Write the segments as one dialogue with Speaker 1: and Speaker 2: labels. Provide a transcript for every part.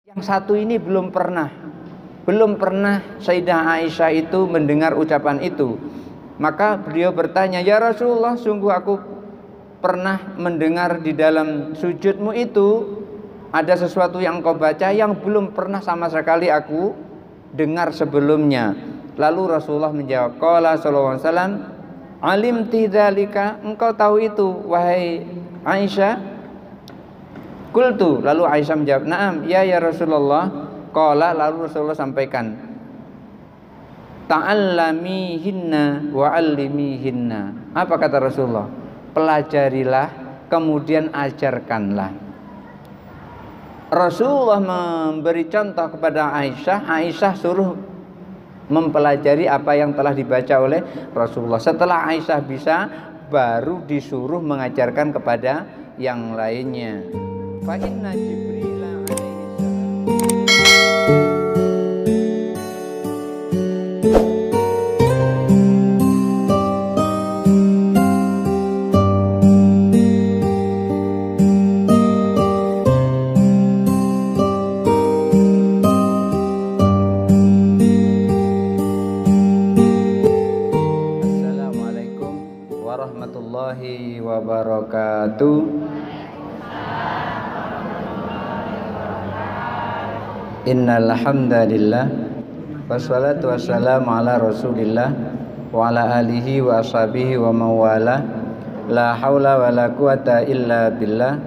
Speaker 1: Yang satu ini belum pernah Sayyidah Aisyah itu mendengar ucapan itu. Maka beliau bertanya, "Ya Rasulullah, sungguh aku pernah mendengar di dalam sujudmu itu ada sesuatu yang kau baca yang belum pernah sama sekali aku dengar sebelumnya." Lalu Rasulullah menjawab, qala sallallahu alaihi wasallam, "Alimti dzalika?" Engkau tahu itu wahai Aisyah? Qultu, lalu Aisyah menjawab, "Na'am, ya Rasulullah." Qala, lalu Rasulullah sampaikan, "Ta'allamihinna wa 'allimihinna." Apa kata Rasulullah? Pelajarilah, kemudian ajarkanlah. Rasulullah memberi contoh kepada Aisyah. Aisyah suruh mempelajari apa yang telah dibaca oleh Rasulullah. Setelah Aisyah bisa, baru disuruh mengajarkan kepada yang lainnya. Fa inna Jibril alaihi Assalamualaikum warahmatullahi wabarakatuh. Innal hamdalillah wassalatu wassalamu ala Rasulillah wa ala alihi wa ashabihi wa mawala. La haula wa la quwata illa billah.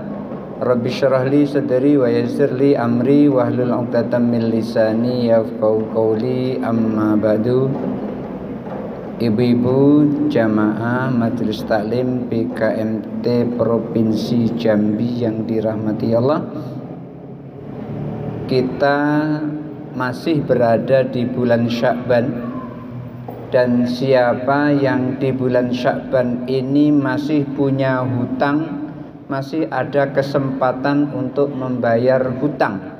Speaker 1: Rabbi syrah li sadri wa yassir li amri wahlul 'uqdatam min lisani yafqahu qawli. Amma ba'du. Ibu-ibu jamaah Majelis Taklim PKMT Provinsi Jambi yang dirahmati Allah, kita masih berada di bulan Sya'ban, dan siapa yang di bulan Sya'ban ini masih punya hutang, masih ada kesempatan untuk membayar hutang.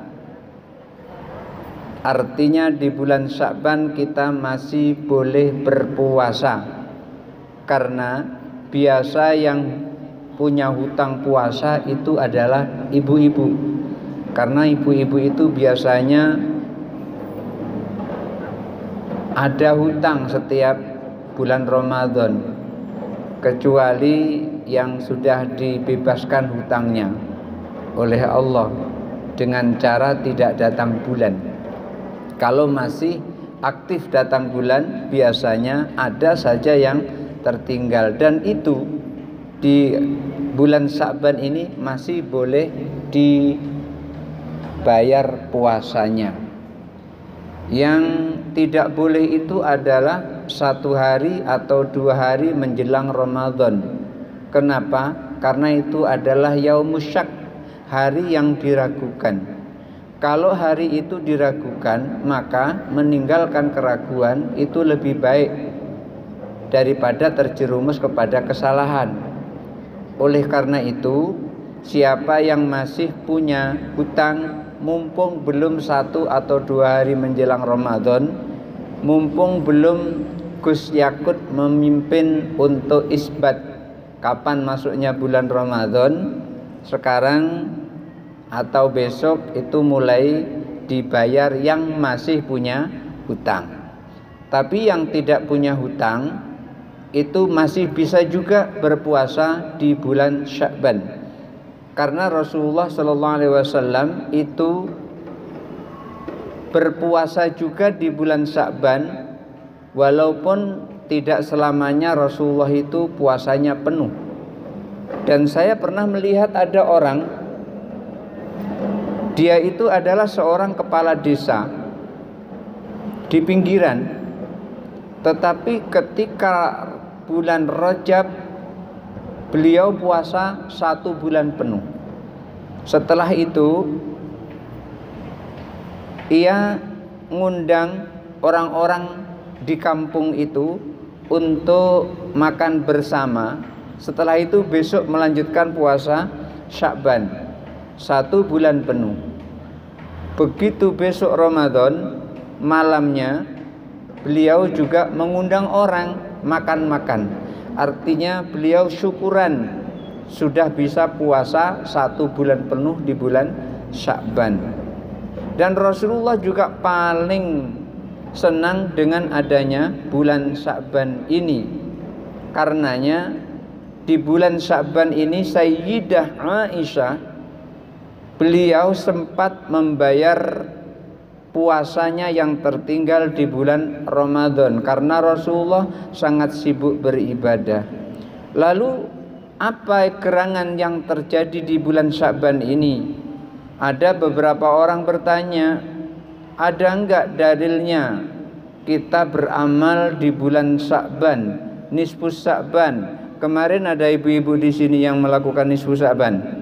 Speaker 1: Artinya di bulan Sya'ban kita masih boleh berpuasa, karena biasa yang punya hutang puasa itu adalah ibu-ibu. Karena ibu-ibu itu biasanya ada hutang setiap bulan Ramadan, kecuali yang sudah dibebaskan hutangnya oleh Allah dengan cara tidak datang bulan. Kalau masih aktif datang bulan, biasanya ada saja yang tertinggal, dan itu di bulan Sya'ban ini masih boleh dibayar puasanya. Yang tidak boleh itu adalah 1 hari atau 2 hari menjelang Ramadan. Kenapa? Karena itu adalah yaumus syak, hari yang diragukan. Kalau hari itu diragukan, maka meninggalkan keraguan itu lebih baik daripada terjerumus kepada kesalahan. Oleh karena itu, siapa yang masih punya hutang, mumpung belum 1 atau 2 hari menjelang Ramadan, mumpung belum Gus Yakut memimpin untuk isbat kapan masuknya bulan Ramadan, sekarang atau besok itu mulai dibayar yang masih punya hutang. Tapi yang tidak punya hutang itu masih bisa juga berpuasa di bulan Sya'ban. Karena Rasulullah sallallahu alaihi wasallam itu berpuasa juga di bulan Sya'ban, walaupun tidak selamanya Rasulullah itu puasanya penuh. Dan saya pernah melihat ada orang, dia itu adalah seorang kepala desa di pinggiran, tetapi ketika bulan Rajab beliau puasa 1 bulan penuh. Setelah itu ia ngundang orang-orang di kampung itu untuk makan bersama. Setelah itu besok melanjutkan puasa Sya'ban 1 bulan penuh. Begitu besok Ramadan malamnya beliau juga mengundang orang makan-makan. Artinya beliau syukuran sudah bisa puasa 1 bulan penuh di bulan Sya'ban. Dan Rasulullah juga paling senang dengan adanya bulan Sya'ban ini. Karenanya di bulan Sya'ban ini Sayyidah Aisyah, beliau sempat membayar puasanya yang tertinggal di bulan Ramadan karena Rasulullah sangat sibuk beribadah. Lalu apa gerangan yang terjadi di bulan Sya'ban ini? Ada beberapa orang bertanya, ada enggak dalilnya kita beramal di bulan Sya'ban, nisfus Sya'ban? Kemarin ada ibu-ibu di sini yang melakukan nisfus Sya'ban.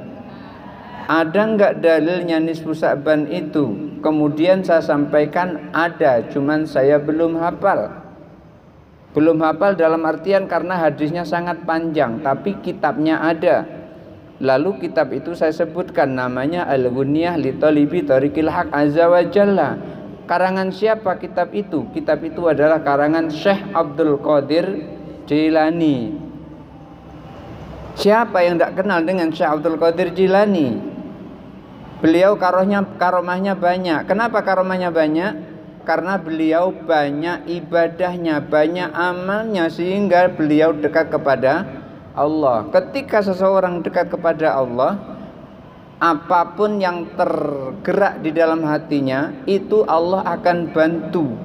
Speaker 1: Ada enggak dalilnya nisfus Sya'ban itu? Kemudian saya sampaikan ada, cuman saya belum hafal. Belum hafal dalam artian karena hadisnya sangat panjang, tapi kitabnya ada. Lalu kitab itu saya sebutkan namanya Al-Ghunyah li Talibi Tariqil Haq Azza wa Jalla. Karangan siapa kitab itu? Kitab itu adalah karangan Syekh Abdul Qadir Jilani. Siapa yang tidak kenal dengan Syekh Abdul Qadir Jilani? Beliau karomahnya banyak. Kenapa karomahnya banyak? Karena beliau banyak ibadahnya, banyak amalnya, sehingga beliau dekat kepada Allah. Ketika seseorang dekat kepada Allah, apapun yang tergerak di dalam hatinya, itu Allah akan bantu.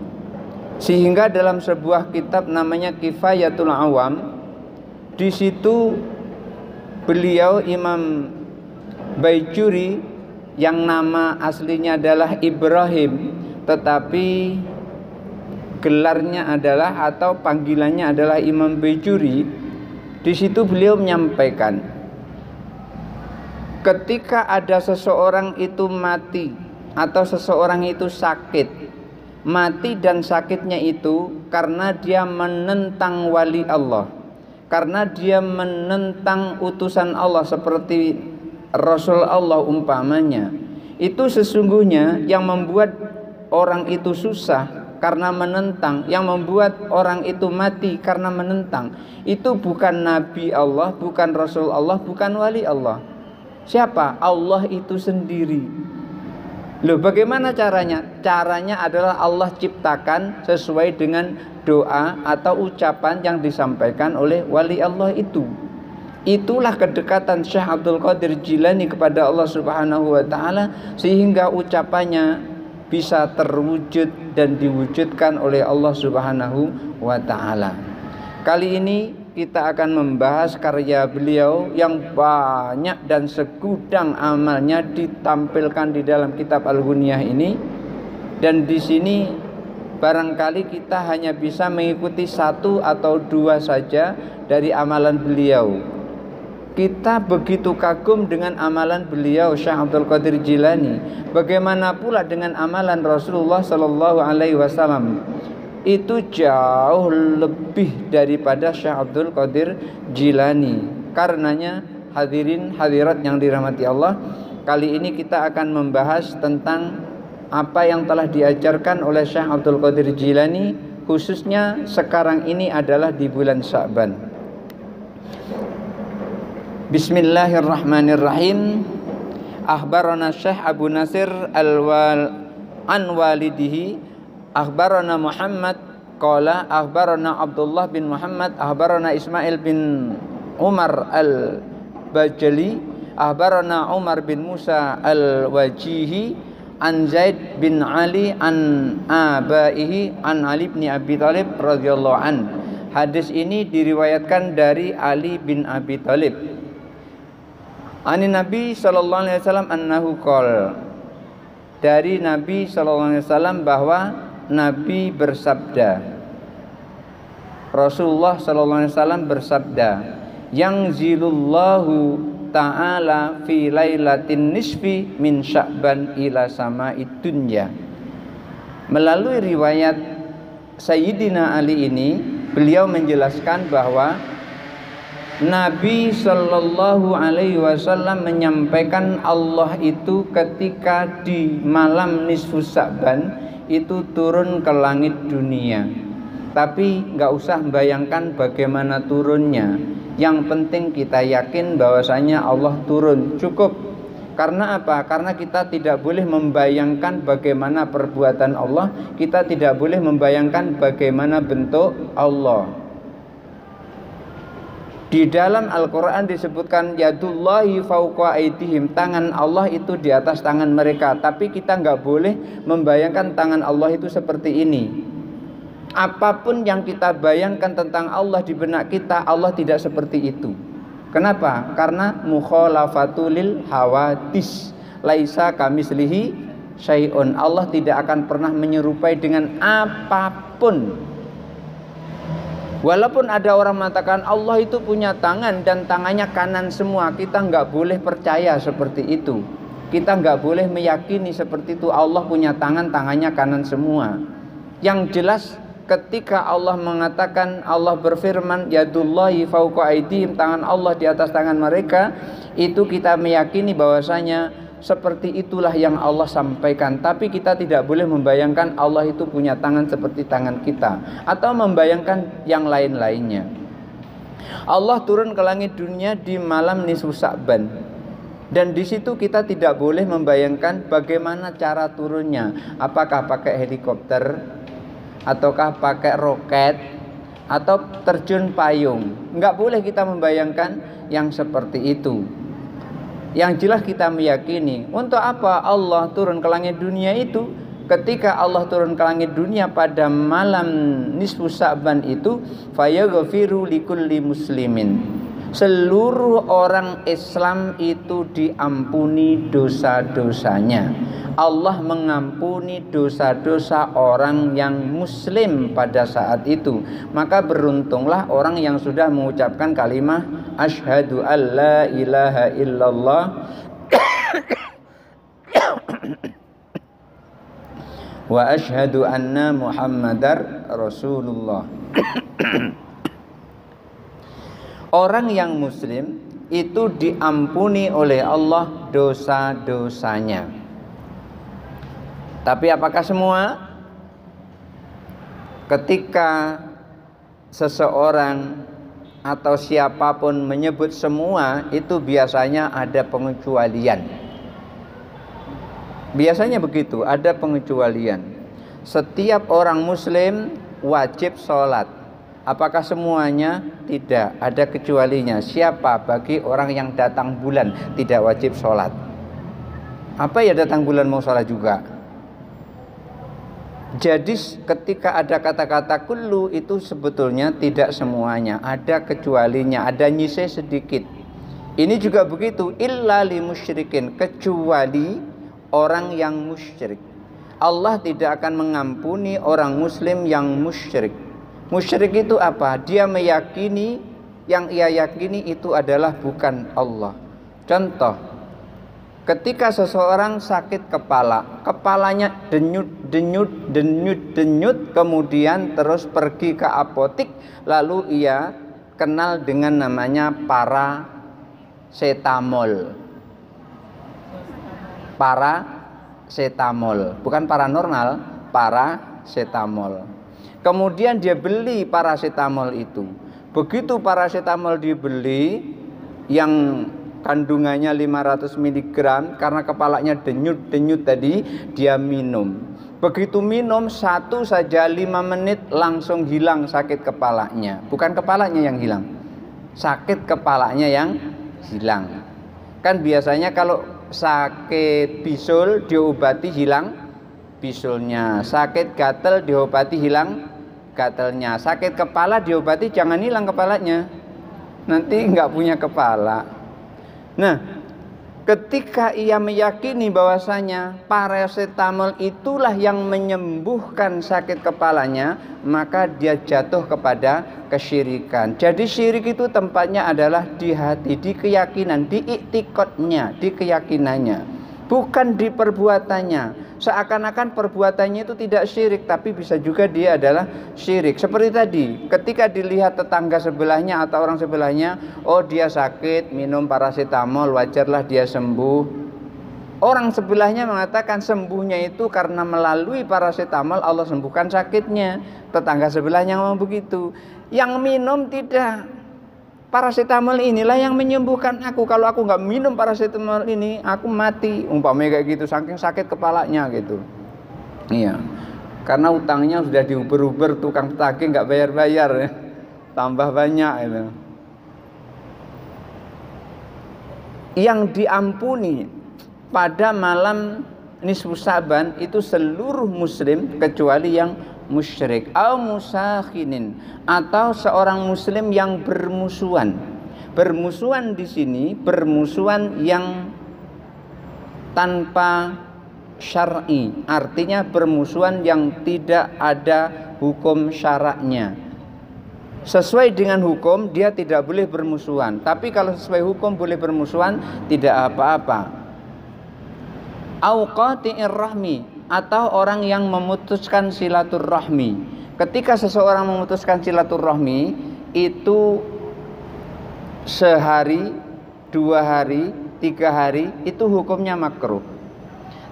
Speaker 1: Sehingga dalam sebuah kitab namanya Kifayatul Awam, di situ beliau Imam Baijuri yang nama aslinya adalah Ibrahim, tetapi gelarnya adalah atau panggilannya adalah Imam Baijuri. Di situ beliau menyampaikan, ketika ada seseorang itu mati atau seseorang itu sakit, mati dan sakitnya itu karena dia menentang wali Allah, karena dia menentang utusan Allah seperti Rasul Allah umpamanya, itu sesungguhnya yang membuat orang itu susah karena menentang, yang membuat orang itu mati karena menentang, itu bukan Nabi Allah, bukan Rasul Allah, bukan wali Allah. Siapa? Allah itu sendiri. Loh, bagaimana caranya? Caranya adalah Allah ciptakan sesuai dengan doa atau ucapan yang disampaikan oleh wali Allah itu. Itulah kedekatan Syekh Abdul Qadir Jilani kepada Allah Subhanahu wa taala, sehingga ucapannya bisa terwujud dan diwujudkan oleh Allah Subhanahu wa taala. Kali ini kita akan membahas karya beliau yang banyak dan segudang amalnya ditampilkan di dalam kitab Al-Ghunyah ini. Dan di sini barangkali kita hanya bisa mengikuti satu atau dua saja dari amalan beliau. Kita begitu kagum dengan amalan beliau Syekh Abdul Qadir Jilani. Bagaimana pula dengan amalan Rasulullah Sallallahu Alaihi Wasallam? Itu jauh lebih daripada Syekh Abdul Qadir Jilani. Karenanya hadirin hadirat yang dirahmati Allah, kali ini kita akan membahas tentang apa yang telah diajarkan oleh Syekh Abdul Qadir Jilani, khususnya sekarang ini adalah di bulan Sya'ban. Bismillahirrahmanirrahim. Akhbarana Syekh Abu Nasir an walidihi akhbarana Muhammad qala akhbarana Abdullah bin Muhammad akhbarana Ismail bin Umar al-Bajali akhbarana Umar bin Musa al-Wajihi an Zaid bin Ali an abaihi an Ali bin Abi Thalib radhiyallahu an. Hadis ini diriwayatkan dari Ali bin Abi Thalib. Ani Nabi sallallahu alaihi wasallam annahu qol. Dari Nabi sallallahu alaihi wasallam bahwa Nabi bersabda. Rasulullah sallallahu alaihi wasallam bersabda, "Yang zilullahu ta'ala fi lailatin nisfi min Sya'ban ila sama'id dunya." Melalui riwayat Sayyidina Ali ini, beliau menjelaskan bahwa Nabi Sallallahu Alaihi Wasallam menyampaikan Allah itu ketika di malam nisfus Sya'ban itu turun ke langit dunia. Tapi nggak usah membayangkan bagaimana turunnya. Yang penting kita yakin bahwasanya Allah turun. Cukup Karena apa? Karena kita tidak boleh membayangkan bagaimana perbuatan Allah, kita tidak boleh membayangkan bagaimana bentuk Allah. Di dalam Al-Quran disebutkan yadullahi fauqa aydihim, tangan Allah itu di atas tangan mereka. Tapi kita nggak boleh membayangkan tangan Allah itu seperti ini. Apapun yang kita bayangkan tentang Allah di benak kita, Allah tidak seperti itu. Kenapa? Karena mukhalafatulil hawadis, laisa kamislihi syai'un. Allah tidak akan pernah menyerupai dengan apapun. Walaupun ada orang mengatakan Allah itu punya tangan dan tangannya kanan semua, kita nggak boleh percaya seperti itu. Kita nggak boleh meyakini seperti itu. Allah punya tangan, tangannya kanan semua. Yang jelas ketika Allah mengatakan, Allah berfirman yadullahi fauqa aydihim, tangan Allah di atas tangan mereka, itu kita meyakini bahwasanya seperti itulah yang Allah sampaikan. Tapi kita tidak boleh membayangkan Allah itu punya tangan seperti tangan kita, atau membayangkan yang lain-lainnya. Allah turun ke langit dunia di malam nisfu Sa'ban, dan di situ kita tidak boleh membayangkan bagaimana cara turunnya. Apakah pakai helikopter, ataukah pakai roket, atau terjun payung. Enggak boleh kita membayangkan yang seperti itu. Yang jelas kita meyakini, untuk apa Allah turun ke langit dunia itu? Ketika Allah turun ke langit dunia pada malam nisfu Sa'ban itu, fayaghfiru likulli muslimin, seluruh orang Islam itu diampuni dosa-dosanya. Allah mengampuni dosa-dosa orang yang muslim pada saat itu. Maka beruntunglah orang yang sudah mengucapkan kalimat asyhadu alla ilaha illallah wa asyhadu anna muhammadar rasulullah. Orang yang muslim itu diampuni oleh Allah dosa-dosanya. Tapi apakah semua? Ketika seseorang atau siapapun menyebut semua, itu biasanya ada pengecualian. Biasanya begitu, ada pengecualian. Setiap orang muslim wajib sholat. Apakah semuanya? Tidak, ada kecualinya. Siapa? Bagi orang yang datang bulan tidak wajib sholat. Apa ya datang bulan mau sholat juga? Jadi ketika ada kata-kata kullu itu sebetulnya tidak semuanya, ada kecualinya, ada nyise sedikit. Ini juga begitu, illa li musyrikin, kecuali orang yang musyrik. Allah tidak akan mengampuni orang muslim yang musyrik. Musyrik itu apa? Dia meyakini yang ia yakini itu adalah bukan Allah. Contoh, ketika seseorang sakit kepala, kepalanya denyut, kemudian terus pergi ke apotik, lalu ia kenal dengan namanya parasetamol. Parasetamol, bukan paranormal, parasetamol. Kemudian dia beli parasetamol itu. Begitu parasetamol dibeli yang kandungannya 500 mg, karena kepalanya denyut tadi, dia minum. Begitu minum satu saja 5 menit langsung hilang sakit kepalanya. Bukan kepalanya yang hilang, sakit kepalanya yang hilang. Kan biasanya kalau sakit bisul diobati hilang bisulnya, sakit gatel diobati hilang gatelnya, sakit kepala diobati jangan hilang kepalanya, nanti nggak punya kepala. Nah, ketika ia meyakini bahwasanya parasetamol itulah yang menyembuhkan sakit kepalanya, maka dia jatuh kepada kesyirikan. Jadi syirik itu tempatnya adalah di hati, di keyakinan, di iktikadnya, di keyakinannya, bukan di perbuatannya. Seakan-akan perbuatannya itu tidak syirik, tapi bisa juga dia adalah syirik. Seperti tadi, ketika dilihat tetangga sebelahnya atau orang sebelahnya, oh dia sakit, minum parasetamol, wajarlah dia sembuh. Orang sebelahnya mengatakan sembuhnya itu karena melalui parasetamol Allah sembuhkan sakitnya. Tetangga sebelahnya ngomong begitu. Yang minum tidak. paracetamol inilah yang menyembuhkan aku. Kalau aku nggak minum paracetamol ini, aku mati. Umpamanya kayak gitu, saking sakit kepalanya gitu. Iya. Karena utangnya sudah diuber-uber, tukang tagih nggak bayar-bayar ya. Tambah banyak itu. Yang diampuni pada malam nisfu Sa'ban itu seluruh muslim kecuali yang musyrik au musakhinin, atau seorang muslim yang bermusuhan. Bermusuhan di sini bermusuhan yang tanpa syar'i, artinya bermusuhan yang tidak ada hukum syaraknya. Sesuai dengan hukum dia tidak boleh bermusuhan, tapi kalau sesuai hukum boleh bermusuhan, tidak apa-apa. Au qati'ir rahmi, atau orang yang memutuskan silaturahmi. Ketika seseorang memutuskan silaturahmi itu sehari, 2 hari, 3 hari itu hukumnya makruh.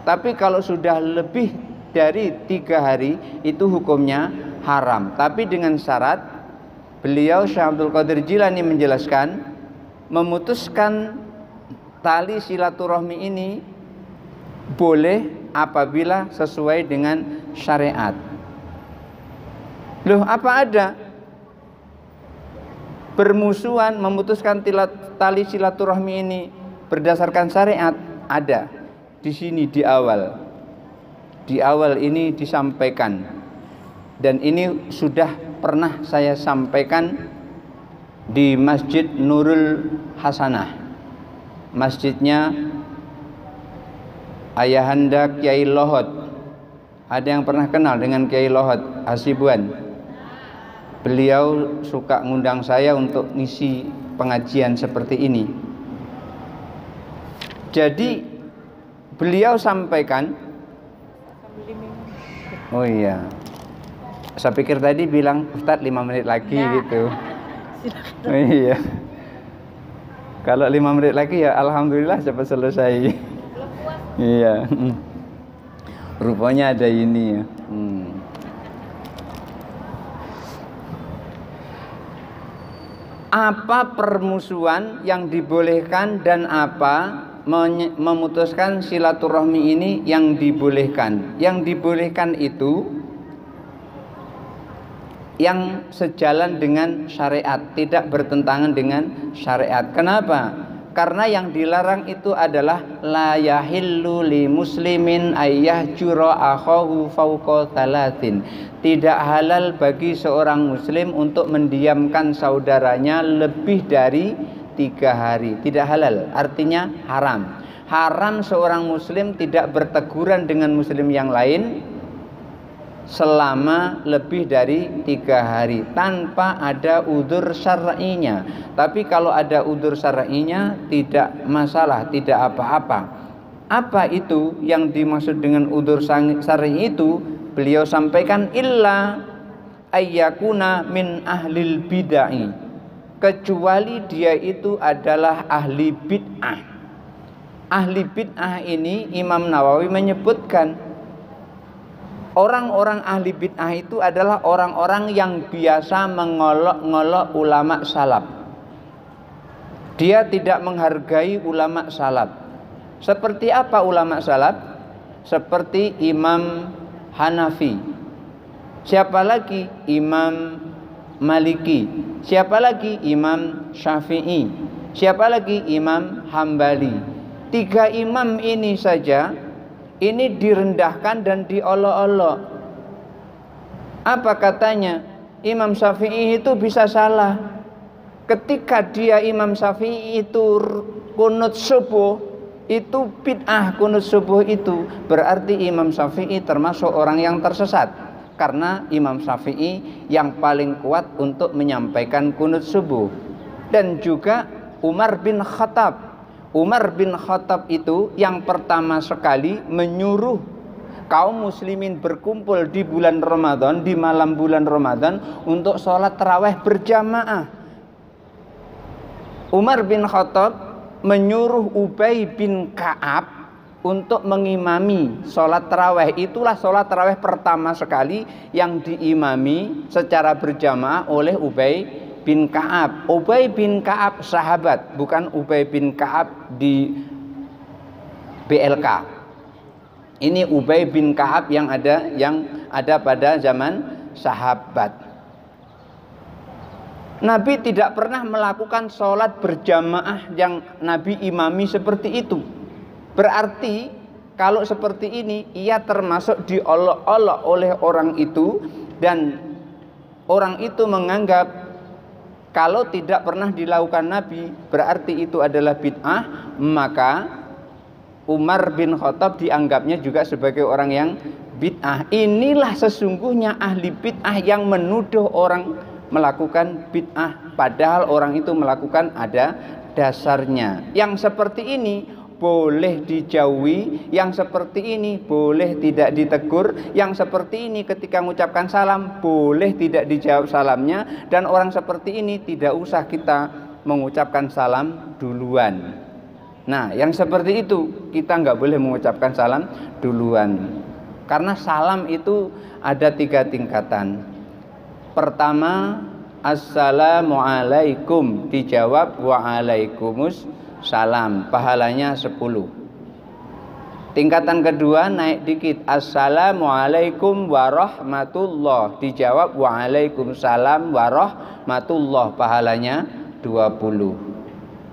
Speaker 1: Tapi kalau sudah lebih dari 3 hari itu hukumnya haram. Tapi dengan syarat, beliau Syekh Abdul Qadir Jilani menjelaskan, memutuskan tali silaturahmi ini boleh apabila sesuai dengan syariat. Loh, apa ada bermusuhan memutuskan tali silaturahmi ini berdasarkan syariat? Ada. Di sini di awal ini disampaikan, dan ini sudah pernah saya sampaikan di Masjid Nurul Hasanah, masjidnya Ayahanda Kiai Lohot. Ada yang pernah kenal dengan Kiai Lohot Hasibuan? Beliau suka ngundang saya untuk ngisi pengajian seperti ini. Jadi beliau sampaikan, oh iya, saya pikir tadi bilang Ustadz 5 menit lagi gitu. Oh iya, kalau 5 menit lagi ya alhamdulillah cepat selesai. Iya, rupanya ada ini ya. Apa permusuhan yang dibolehkan dan apa memutuskan silaturahmi ini yang dibolehkan? Yang dibolehkan itu yang sejalan dengan syariat, tidak bertentangan dengan syariat. Kenapa? Karena yang dilarang itu adalah la yahillu li muslimin ayyahjura akhahu fawqa thalathin. Tidak halal bagi seorang muslim untuk mendiamkan saudaranya lebih dari 3 hari. Tidak halal, artinya haram. Haram seorang muslim tidak berteguran dengan muslim yang lain selama lebih dari 3 hari tanpa ada udzur syar'inya. Tapi kalau ada udzur syar'inya tidak masalah, tidak apa-apa. Apa itu yang dimaksud dengan udzur syar'i itu? Beliau sampaikan illa ayyakuna min ahlil bid'ah, kecuali dia itu adalah ahli bid'ah. Ahli bid'ah ini Imam Nawawi menyebutkan, orang-orang ahli bid'ah itu adalah orang-orang yang biasa mengolok-ngolok ulama salaf. Dia tidak menghargai ulama salaf. Seperti apa ulama salaf? Seperti Imam Hanafi. Siapa lagi? Imam Maliki. Siapa lagi? Imam Syafi'i. Siapa lagi? Imam Hambali. 3 imam ini saja ini direndahkan dan diolok-olok. Apa katanya? Imam Syafi'i itu bisa salah. Ketika dia Imam Syafi'i itu kunut subuh, itu bid'ah kunut subuh itu, berarti Imam Syafi'i termasuk orang yang tersesat. Karena Imam Syafi'i yang paling kuat untuk menyampaikan kunut subuh. Dan juga Umar bin Khattab. Umar bin Khattab itu yang pertama sekali menyuruh kaum muslimin berkumpul di bulan Ramadan, di malam bulan Ramadan untuk sholat tarawih berjamaah. Umar bin Khattab menyuruh Ubay bin Ka'ab untuk mengimami sholat tarawih. Itulah sholat tarawih pertama sekali yang diimami secara berjamaah oleh Ubay bin Ka'ab. Ubay bin Ka'ab sahabat, bukan Ubay bin Ka'ab di BLK. Ini Ubay bin Ka'ab yang ada pada zaman sahabat. Nabi tidak pernah melakukan sholat berjamaah yang Nabi imami seperti itu. Berarti kalau seperti ini ia termasuk diolok-olok oleh orang itu, dan orang itu menganggap kalau tidak pernah dilakukan Nabi berarti itu adalah bid'ah, maka Umar bin Khattab dianggapnya juga sebagai orang yang bid'ah. Inilah sesungguhnya ahli bid'ah yang menuduh orang melakukan bid'ah padahal orang itu melakukan ada dasarnya. Yang seperti ini boleh dijauhi, yang seperti ini boleh tidak ditegur, yang seperti ini ketika mengucapkan salam boleh tidak dijawab salamnya, dan orang seperti ini tidak usah kita mengucapkan salam duluan. Nah, yang seperti itu kita nggak boleh mengucapkan salam duluan, karena salam itu ada 3 tingkatan. Pertama, assalamualaikum, dijawab waalaikumsalam, pahalanya 10. Tingkatan kedua naik dikit, assalamualaikum warahmatullah, dijawab waalaikumsalam warahmatullah, pahalanya 20.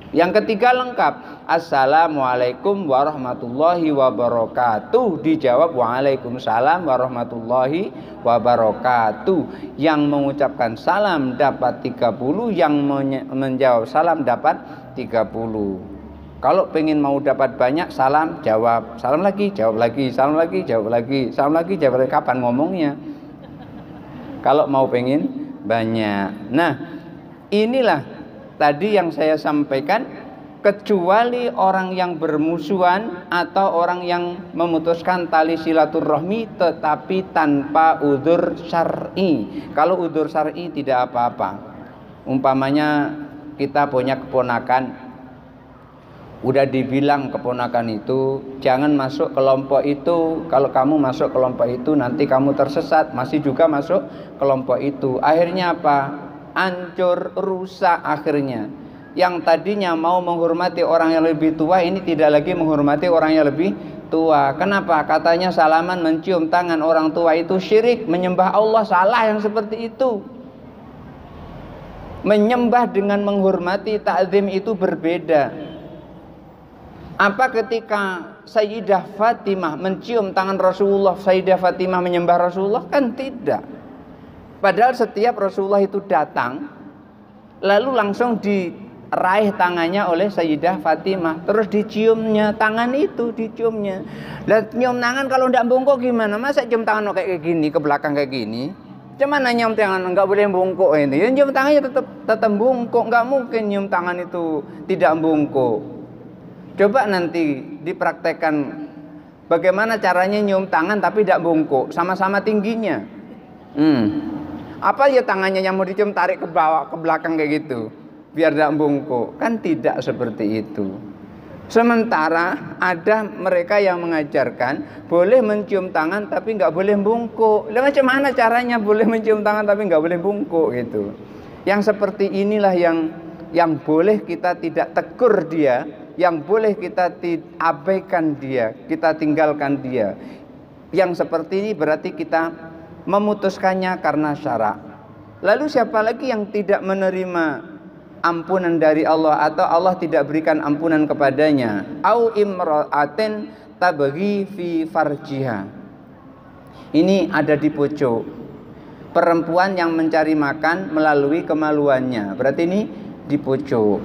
Speaker 1: Yang ketiga lengkap, assalamualaikum warahmatullahi wabarakatuh, dijawab waalaikumsalam warahmatullahi wabarakatuh. Yang mengucapkan salam dapat 30, yang menjawab salam dapat 30. Kalau pengen mau dapat banyak salam, jawab salam lagi, jawab lagi, salam lagi, jawab lagi, salam lagi, jawab lagi. Kapan ngomongnya? Kalau mau pengen banyak. Nah, inilah tadi yang saya sampaikan, kecuali orang yang bermusuhan atau orang yang memutuskan tali silaturahmi tetapi tanpa udzur syar'i. Kalau udzur syar'i tidak apa-apa. Umpamanya kita punya keponakan, udah dibilang keponakan itu jangan masuk kelompok itu, kalau kamu masuk kelompok itu nanti kamu tersesat, masih juga masuk kelompok itu. Akhirnya apa? Hancur, rusak akhirnya. Yang tadinya mau menghormati orang yang lebih tua, ini tidak lagi menghormati orang yang lebih tua. Kenapa? Katanya salaman, mencium tangan orang tua itu syirik, menyembah Allah. Salah yang seperti itu. Menyembah dengan menghormati, ta'zim itu berbeda. Apa ketika Sayyidah Fatimah mencium tangan Rasulullah, Sayyidah Fatimah menyembah Rasulullah? Kan tidak. Padahal setiap Rasulullah itu datang, lalu langsung diraih tangannya oleh Sayyidah Fatimah, terus diciumnya tangan itu, diciumnya. Lah nyium tangan kalau tidak bungkuk gimana? Masa cium tangan kayak gini, ke belakang kayak gini? Cuman nyium tangan nggak boleh bungkuk ini. Ya, nyium tangannya tetap bungkuk, nggak mungkin nyium tangan itu tidak bungkuk. Coba nanti dipraktekkan bagaimana caranya nyium tangan tapi tidak bungkuk, sama-sama tingginya. Apa ya tangannya yang mau dicium tarik ke bawah, ke belakang kayak gitu biar tidak bungkuk? Kan tidak seperti itu. Sementara ada mereka yang mengajarkan boleh mencium tangan tapi nggak boleh bungkuk. Lah macam mana caranya boleh mencium tangan tapi nggak boleh bungkuk gitu? Yang seperti inilah yang boleh kita tidak tegur dia, yang boleh kita abaikan dia, kita tinggalkan dia. Yang seperti ini berarti kita memutuskannya karena syarak. Lalu siapa lagi yang tidak menerima ampunan dari Allah atau Allah tidak berikan ampunan kepadanya? Au imra'atin tabghi fi farjiha. Ini ada di pojok. Perempuan yang mencari makan melalui kemaluannya. Berarti ini di pojok.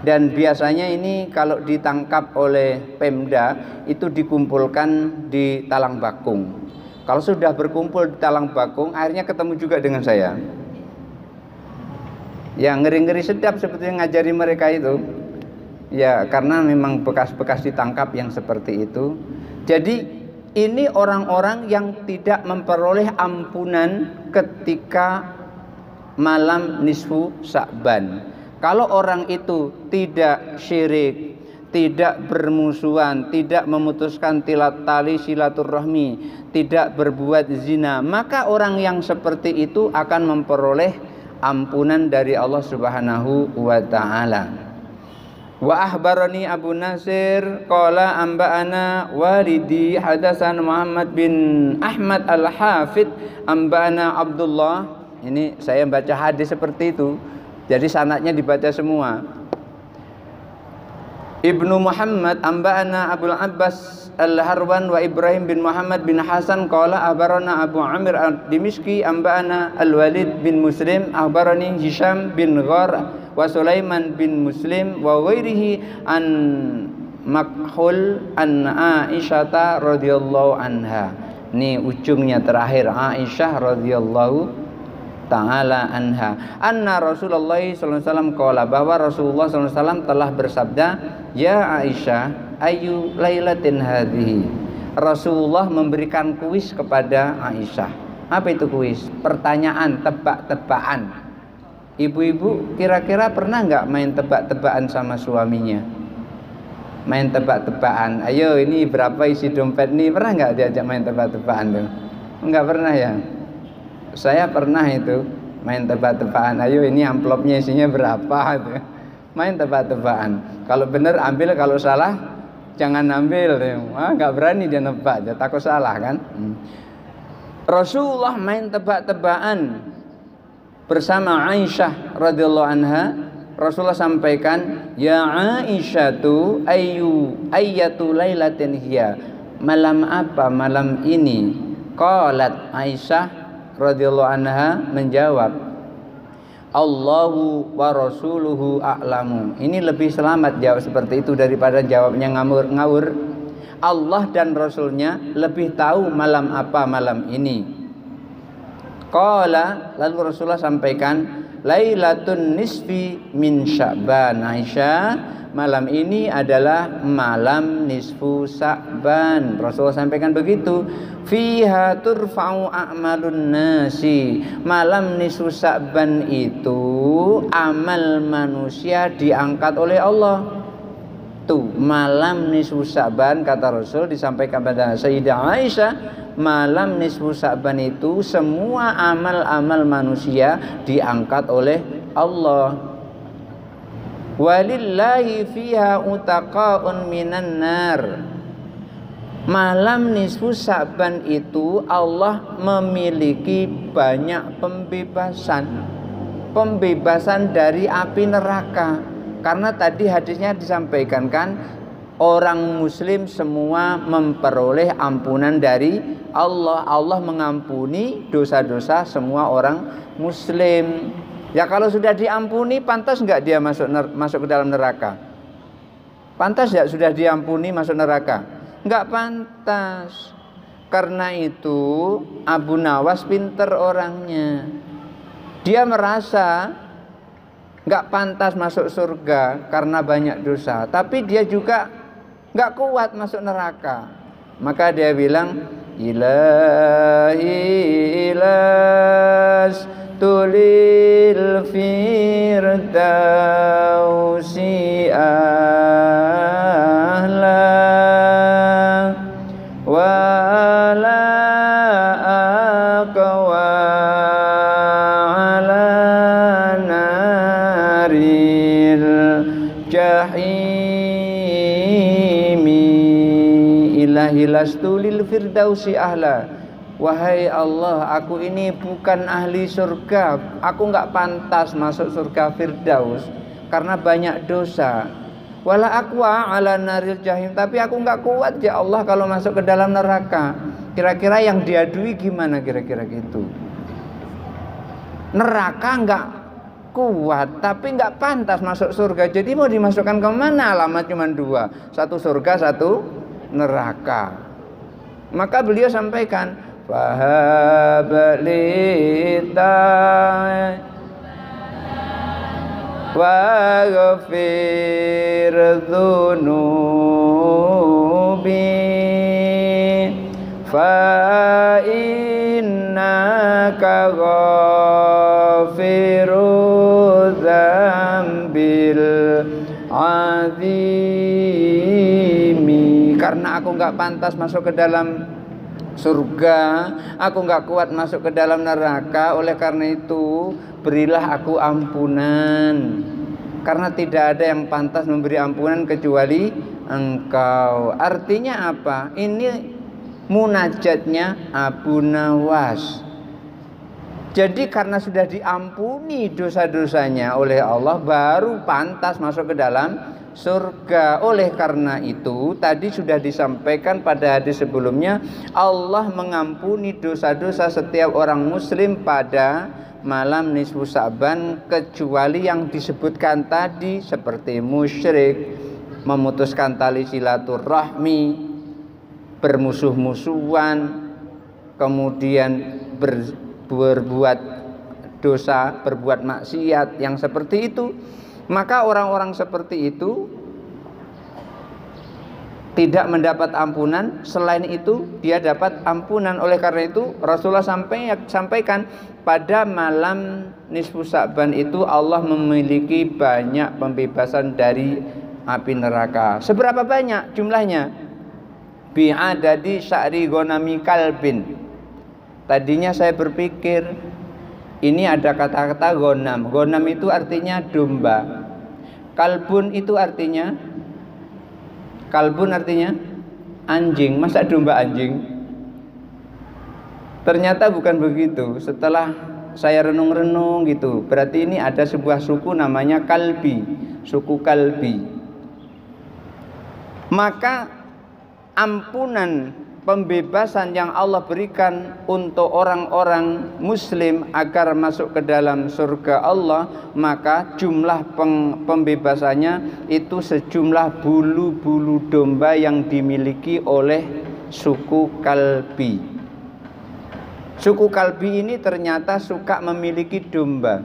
Speaker 1: Dan biasanya ini kalau ditangkap oleh Pemda itu dikumpulkan di Talang Bakung. Kalau sudah berkumpul di Talang Bakung, akhirnya ketemu juga dengan saya. Ya ngeri-ngeri sedap seperti yang ngajari mereka itu. Ya karena memang bekas-bekas ditangkap yang seperti itu. Jadi ini orang-orang yang tidak memperoleh ampunan ketika malam nisfu Sya'ban. Kalau orang itu tidak syirik, tidak bermusuhan, tidak memutuskan tali silaturahmi, tidak berbuat zina, maka orang yang seperti itu akan memperoleh ampunan dari Allah Subhanahu wa taala. Wa ahbarani Abu Nasir qala amba'ana walidi hadasan Muhammad bin Ahmad Al-Hafid amba'ana Abdullah. Ini saya baca hadis seperti itu, jadi sanadnya dibaca semua. Ibnu Muhammad amba'ana Abul Abbas Al-Harwan wa Ibrahim bin Muhammad bin Hasan qala abarana Abu Amir Al-Dimishqi amba'ana Al-Walid bin Muslim abarani Hisham bin Ghar wa Sulaiman bin Muslim wa ghairihi an Makhul an Aisyah radhiyallahu anha. Ini ujungnya terakhir, Aisyah radhiyallahu ta'ala anha, anna Rasulullah sallallahu alaihi wasallam qala, bahwa Rasulullah sallallahu alaihi wasallam telah bersabda, ya Aisyah ayu lailatin hadhihi. Rasulullah memberikan kuis kepada Aisyah. Apa itu kuis? Pertanyaan, tebak-tebakan. Ibu-ibu kira-kira pernah nggak main tebak-tebakan sama suaminya? Main tebak-tebakan, ayo ini berapa isi dompet nih, pernah nggak diajak main tebak-tebakan tuh? Nggak pernah ya? Saya pernah itu main tebak-tebakan, ayo ini amplopnya isinya berapa gitu. Main tebak-tebakan, kalau bener ambil, kalau salah jangan ambil. Nggak berani dia nebak, dia takut salah kan. Rasulullah main tebak-tebakan bersama Aisyah radhiyallahu anha. Rasulullah sampaikan, ya Aisyah tu ayyatu lailatin hiya, malam apa malam ini? Qalat Aisyah radhiyallahu anha menjawab, Allahu wa rasuluhu a'lamu. Ini lebih selamat jawab seperti itu daripada jawabnya ngawur. Allah dan Rasulnya lebih tahu malam apa malam ini. Qala, lalu Rasulullah sampaikan, Lailatun nisfi min Sya'ban. Aisyah, malam ini adalah malam nisfu Sya'ban. Rasulullah sampaikan begitu. Fiha turfa'u a'malun nasi. Malam nisfu Sya'ban itu amal manusia diangkat oleh Allah. Tuh, malam nisfu Sya'ban kata Rasul disampaikan pada Sayyidah Aisyah, malam nisfu Sya'ban itu semua amal-amal manusia diangkat oleh Allah. Walillahi fiha utaqaun minan nar. Malam nisfu Sya'ban itu Allah memiliki banyak pembebasan dari api neraka. Karena tadi hadisnya disampaikan kan, orang muslim semua memperoleh ampunan dari Allah. Allah mengampuni dosa-dosa semua orang muslim. Ya kalau sudah diampuni, pantas nggak dia masuk ke dalam neraka? Pantas nggak sudah diampuni masuk neraka? Nggak pantas. Karena itu Abu Nawas pinter orangnya. Dia merasa nggak pantas masuk surga karena banyak dosa, tapi dia juga nggak kuat masuk neraka. Maka dia bilang, Ilahi ilas tulil firdausi ahla wala aqwa ala naril jahimi. Ilahi lastu lil firdausi ahla. Wahai Allah, aku ini bukan ahli surga, aku nggak pantas masuk surga Firdaus karena banyak dosa. Wala aqwa ala naril jahim, tapi aku nggak kuat ya Allah kalau masuk ke dalam neraka. Kira-kira yang diadui gimana kira-kira gitu? Neraka nggak kuat, tapi nggak pantas masuk surga. Jadi mau dimasukkan ke mana? Alamat cuma dua, satu surga, satu neraka. Maka beliau sampaikan, fahablita wa ghafir dhunubi fa innaka ghafiru dzambil azimi. Karena aku nggak pantas masuk ke dalam surga, aku nggak kuat masuk ke dalam neraka, oleh karena itu berilah aku ampunan, karena tidak ada yang pantas memberi ampunan kecuali Engkau. Artinya apa? Ini munajatnya Abu Nawas. Jadi karena sudah diampuni dosa-dosanya oleh Allah, baru pantas masuk ke dalam surga. Oleh karena itu tadi sudah disampaikan pada hadis sebelumnya, Allah mengampuni dosa-dosa setiap orang muslim pada malam nisfu Sa'ban, kecuali yang disebutkan tadi seperti musyrik, memutuskan tali silaturahmi, bermusuh-musuhan, kemudian berbuat dosa, berbuat maksiat yang seperti itu. Maka orang-orang seperti itu tidak mendapat ampunan, selain itu dia dapat ampunan. Oleh karena itu Rasulullah sampaikan pada malam nisfu Sa'ban itu Allah memiliki banyak pembebasan dari api neraka. Seberapa banyak jumlahnya? Bi'adadi sya'ri ghanami kalbin. Tadinya saya berpikir ini ada kata-kata ghanam. Ghanam itu artinya domba. Kalbun artinya anjing. Masa domba anjing? Ternyata bukan begitu. Setelah saya renung-renung gitu, berarti ini ada sebuah suku namanya Kalbi, suku Kalbi. Maka ampunan, pembebasan yang Allah berikan untuk orang-orang muslim agar masuk ke dalam surga Allah, maka jumlah pembebasannya itu sejumlah bulu-bulu domba yang dimiliki oleh suku Kalbi. Suku Kalbi ini ternyata suka memiliki domba.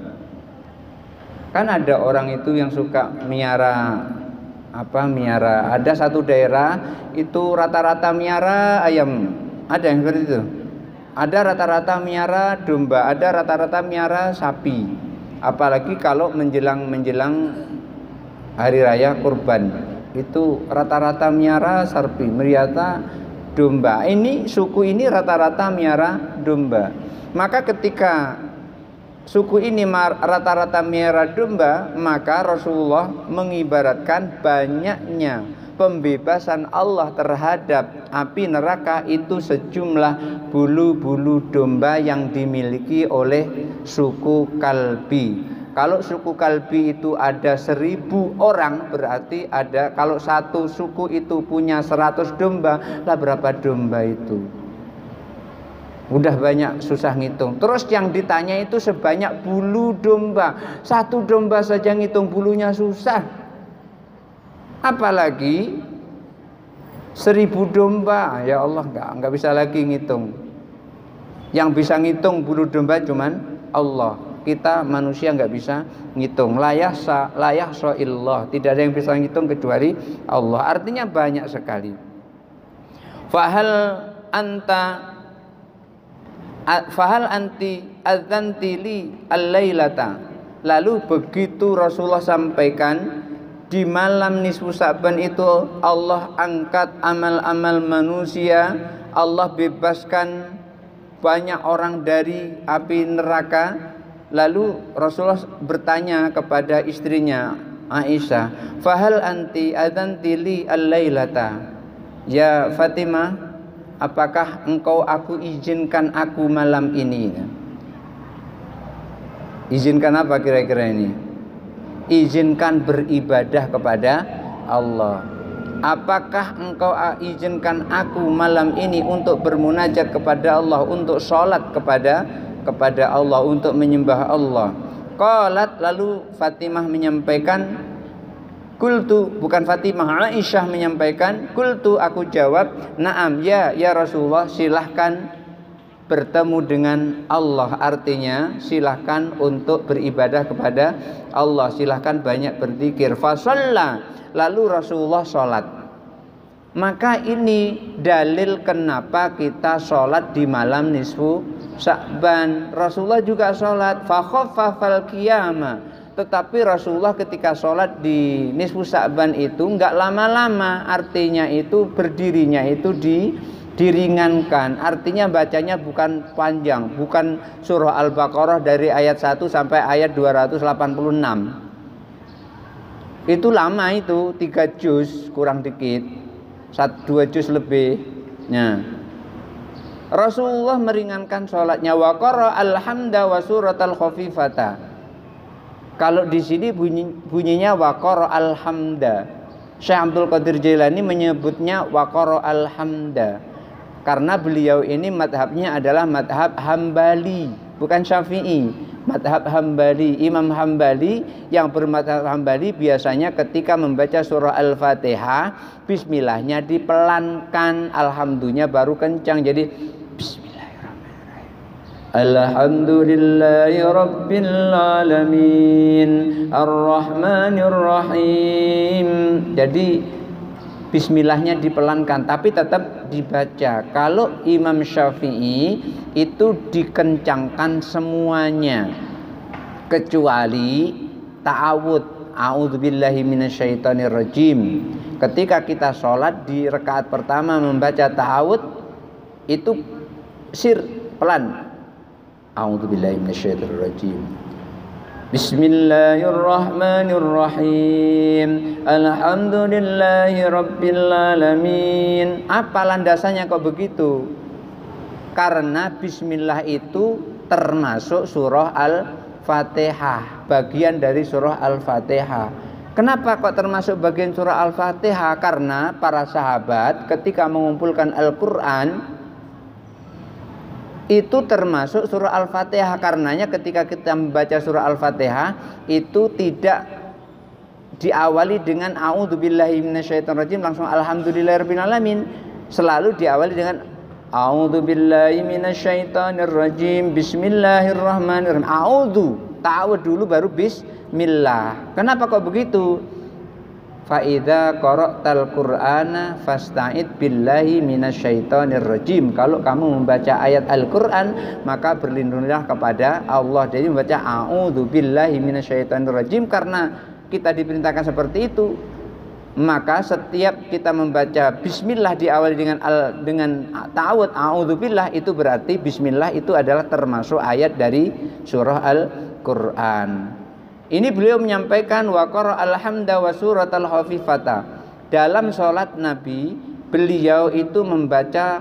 Speaker 1: Kan ada orang itu yang suka miara ada satu daerah itu rata-rata miara ayam, ada yang seperti itu, ada rata-rata miara domba, ada rata-rata miara sapi, apalagi kalau menjelang hari raya kurban itu rata-rata miara sapi, miara domba. Ini suku ini rata-rata miara domba. Maka ketika suku ini rata-rata miara domba, maka Rasulullah mengibaratkan banyaknya pembebasan Allah terhadap api neraka itu sejumlah bulu-bulu domba yang dimiliki oleh suku Kalbi. Kalau suku Kalbi itu ada 1000 orang, berarti ada, kalau satu suku itu punya 100 domba, lah berapa domba itu? Udah banyak, susah ngitung. Terus yang ditanya itu sebanyak bulu domba. Satu domba saja ngitung bulunya susah, apalagi 1000 domba. Ya Allah, nggak bisa lagi ngitung. Yang bisa ngitung bulu domba cuman Allah. Kita manusia nggak bisa ngitung. La yahsa illallah. Tidak ada yang bisa ngitung kecuali Allah. Artinya banyak sekali. Fahal anti adzanti li al-lailata. Lalu begitu Rasulullah sampaikan, di malam nisfu Sa'ban itu Allah angkat amal-amal manusia, Allah bebaskan banyak orang dari api neraka. Lalu Rasulullah bertanya kepada istrinya Aisyah, "Fahal anti adzanti li al-lailata?" Ya Fatimah, apakah engkau izinkan aku malam ini? Izinkan apa kira-kira ini? Izinkan beribadah kepada Allah. Apakah engkau izinkan aku malam ini untuk bermunajat kepada Allah, untuk sholat kepada Allah, untuk menyembah Allah? Qalat, lalu Fatimah menyampaikan, kultu, bukan Fatimah, Aisyah menyampaikan, kultu, aku jawab, na'am, ya Rasulullah, silahkan bertemu dengan Allah. Artinya silahkan untuk beribadah kepada Allah, silahkan banyak berzikir. Fasalla, lalu Rasulullah sholat. Maka ini dalil kenapa kita sholat di malam nisfu Sa'ban. Rasulullah juga sholat. Fakhaffafal qiyama. Tetapi Rasulullah ketika sholat di nisfu Sa'ban itu enggak lama-lama. Artinya itu berdirinya itu diringankan. Artinya bacanya bukan panjang, bukan surah Al-Baqarah dari ayat 1 sampai ayat 286. Itu lama itu, 3 juz kurang dikit, 2 juz lebih. Nah, Rasulullah meringankan sholatnya. Wa qara alhamda wa suratal khafifata. Kalau di sini bunyinya wa qara alhamda. Syekh Abdul Qadir Jailani menyebutnya wa qara alhamda karena beliau ini madhabnya adalah madhab Hambali, bukan Syafi'i. Madhab Hambali, Imam Hambali yang bermadhab Hambali biasanya ketika membaca surah Al-Fatihah, bismillahnya dipelankan, alhamdulillah baru kencang. Jadi bismillahirrahmanirrahim. Alhamdulillahi rabbil alamin, arrahmanir rahim. Jadi bismillahnya dipelankan, tapi tetap dibaca. Kalau Imam Syafi'i itu dikencangkan semuanya, kecuali ta'awud, a'udzubillahi minasyaitonirrajim. Ketika kita sholat di rakaat pertama membaca ta'awud, itu sir, pelan. A'udzubillahi minasyaitonirrajim. Bismillahirrahmanirrahim. Alhamdulillahi rabbil alamin. Apa landasannya kok begitu? Karena bismillah itu termasuk surah Al-Fatihah, bagian dari surah Al-Fatihah. Kenapa kok termasuk bagian surah Al-Fatihah? Karena para sahabat ketika mengumpulkan Al-Qur'an itu termasuk surah Al-Fatihah. Karenanya ketika kita membaca surah Al-Fatihah itu tidak diawali dengan a'udzubillahi minasyaitonirrajim langsung alhamdulillahirabbil alamin. Selalu diawali dengan a'udzubillahi minasyaitonirrajim, bismillahirrahmanirrahim. Ta'awud dulu baru bismillah. Kenapa kok begitu? Fa idza qara'tal qur'ana fasta'id billahi minasyaitonirrajim. Kalau kamu membaca ayat Al-Qur'an, maka berlindunglah kepada Allah. Jadi membaca a'udzubillahi minasyaitonirrajim karena kita diperintahkan seperti itu. Maka setiap kita membaca bismillah diawali dengan ta'awud a'udzubillah, itu berarti bismillah itu adalah termasuk ayat dari surah Al-Qur'an. Ini beliau menyampaikan wa qara alhamda wa suratal khafifata. Dalam sholat Nabi, beliau itu membaca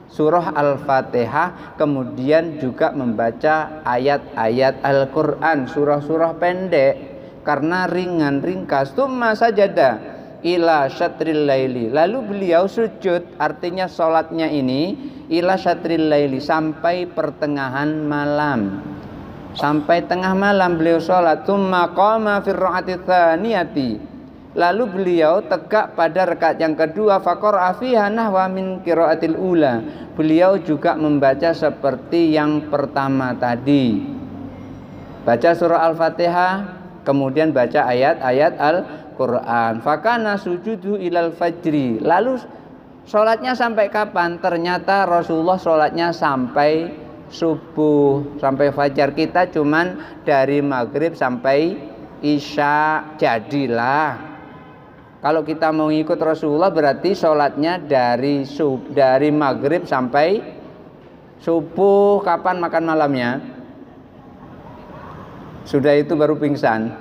Speaker 1: surah Al-Fatihah, kemudian juga membaca ayat-ayat Al-Qur'an, surah-surah pendek karena ringan, ringkas. Tsumma sajada ila syatril laili. Lalu beliau sujud, artinya sholatnya ini ila syatril laili, sampai pertengahan malam. Sampai tengah malam beliau sholat. Tsumma qama fi rakaati tsaniyati. Lalu beliau tegak pada rakaat yang kedua. Faqara'a fiha nahwa min qiraatil ula. Beliau juga membaca seperti yang pertama tadi. Baca surah Al-Fatihah, kemudian baca ayat-ayat Al-Qur'an. Fakana sujudu ilal fajri. Lalu sholatnya sampai kapan? Ternyata Rasulullah sholatnya sampai subuh, sampai fajar. Kita cuman dari maghrib sampai isya. Jadilah kalau kita mau ikut Rasulullah berarti sholatnya dari maghrib sampai subuh. Kapan makan malamnya? Sudah itu baru pingsan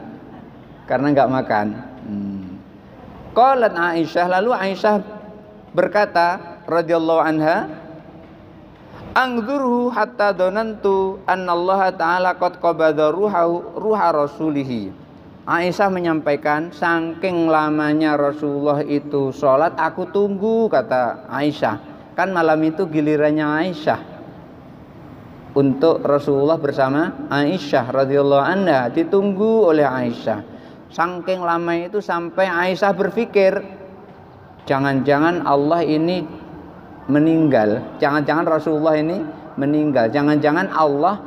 Speaker 1: karena nggak makan. Qalat Aisyah, lalu Aisyah berkata radhiyallahu anha, angzurhu hatta donantu annallaha ta'ala qad qabada ruha rasulihi. Aisyah menyampaikan, saking lamanya Rasulullah itu sholat, aku tunggu, kata Aisyah. Kan malam itu gilirannya Aisyah untuk Rasulullah bersama Aisyah radhiyallahu anha, ditunggu oleh Aisyah. Saking lama itu sampai Aisyah berpikir, jangan-jangan Allah ini meninggal, jangan-jangan Rasulullah ini meninggal, jangan-jangan Allah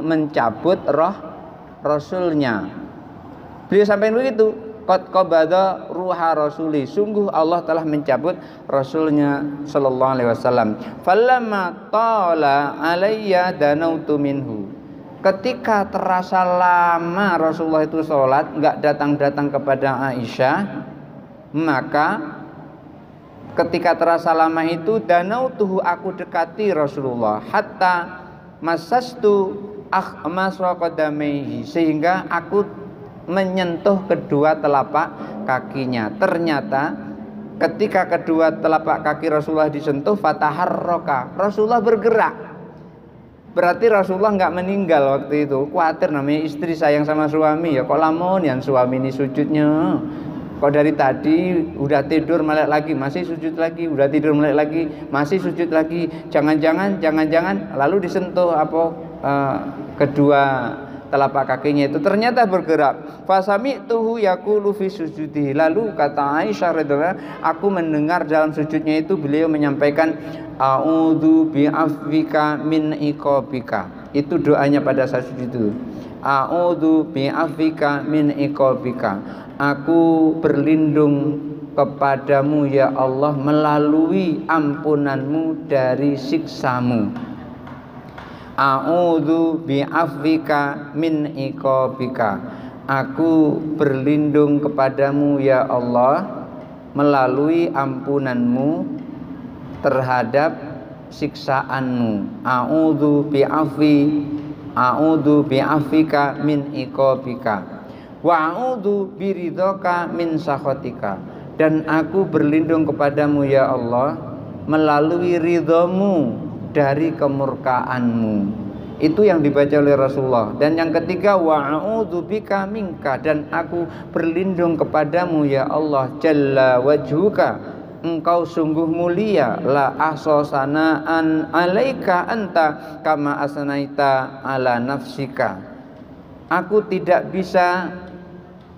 Speaker 1: mencabut roh Rasulnya. Beliau sampaikan begitu, qad qabada ruha rasuli, sungguh Allah telah mencabut Rasulnya sallallahu alaihi wasallam. Falamma tala alayya danautu minhu. Ketika terasa lama Rasulullah itu sholat, enggak datang-datang kepada Aisyah, maka ketika terasa lama itu danautuhu, aku dekati Rasulullah, hatta masastu akhmasra qadamaihi, sehingga aku menyentuh kedua telapak kakinya. Ternyata ketika kedua telapak kaki Rasulullah disentuh, fataharraka, Rasulullah bergerak. Berarti Rasulullah nggak meninggal waktu itu. Khawatir, namanya istri sayang sama suami ya, kok lamun yang suami ini sujudnya, kok dari tadi udah tidur melek lagi masih sujud lagi, udah tidur melek lagi masih sujud lagi, jangan-jangan lalu disentuh kedua telapak kakinya itu, ternyata bergerak. Fasami'tuhu yaqulu fi sujudi, lalu kata Aisyah radhiyallahu, aku mendengar dalam sujudnya itu beliau menyampaikan a'udzu bi'afwika min iqabika. Itu doanya pada saat sujud itu. A'udzu bi'afwika min iqabika, aku berlindung kepadamu ya Allah melalui ampunanmu dari siksamu. A'udzu bi'afwika min iqabika, aku berlindung kepadamu ya Allah melalui ampunanmu terhadap siksaanmu. A'udzu bi'afwika min iqabika wa a'udzu biridhaka min sakhatika, dan aku berlindung kepadamu ya Allah melalui ridhamu dari kemurkaanmu. Itu yang dibaca oleh Rasulullah. Dan yang ketiga, wa a'udzubika minka, dan aku berlindung kepadamu ya Allah jalla wajhuka, engkau sungguh mulia, la ahsasanaan alaika anta kama asnaita ala nafsika. Aku tidak bisa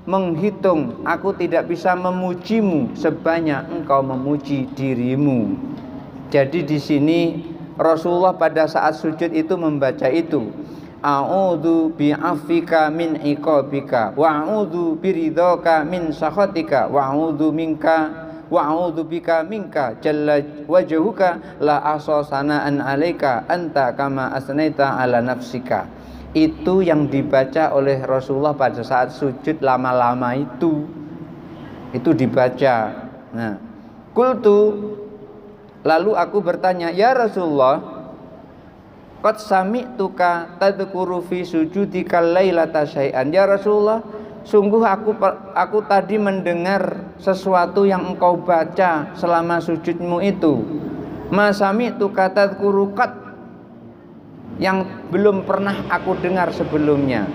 Speaker 1: menghitung, aku tidak bisa memujimu sebanyak engkau memuji dirimu. Jadi di sini Rasulullah pada saat sujud itu membaca itu, a'udzu bi'afwika min iqabika wa a'udzu biridhaka min sakhatika wa a'udzu bika minka jalla wajhuka la ahsasanaan alaika anta kama asnaita ala nafsika. Itu yang dibaca oleh Rasulullah pada saat sujud lama-lama itu dibaca. Nah, qultu, lalu aku bertanya, ya Rasulullah, qad sami'tuka tadhkuru fi sujudika lailata syai'an. Ya Rasulullah, sungguh aku tadi mendengar sesuatu yang engkau baca selama sujudmu itu. Ma sami'tuka tadhkuru qad, yang belum pernah aku dengar sebelumnya.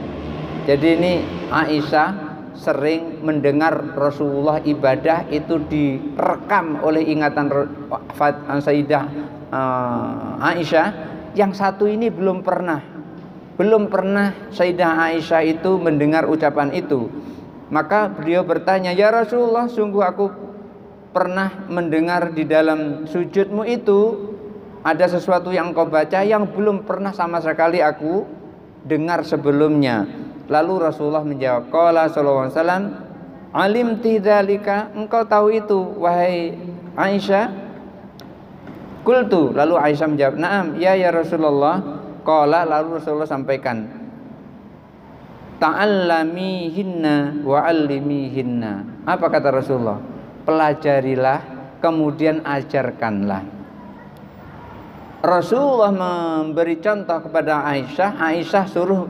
Speaker 1: Jadi ini Aisyah sering mendengar Rasulullah ibadah itu direkam oleh ingatan Sayyidah Aisyah. Yang satu ini belum pernah Sayyidah Aisyah itu mendengar ucapan itu. Maka beliau bertanya, ya Rasulullah, sungguh aku pernah mendengar di dalam sujudmu itu ada sesuatu yang engkau baca yang belum pernah sama sekali aku dengar sebelumnya. Lalu Rasulullah menjawab, qala sallallahu alaihi wasallam, alimti dzalika, engkau tahu itu wahai Aisyah? Qultu, lalu Aisyah menjawab, na'am ya Rasulullah. Qala, lalu Rasulullah sampaikan, ta'allamihinna wa 'allimihinna. Apa kata Rasulullah? Pelajarilah kemudian ajarkanlah. Rasulullah memberi contoh kepada Aisyah, Aisyah suruh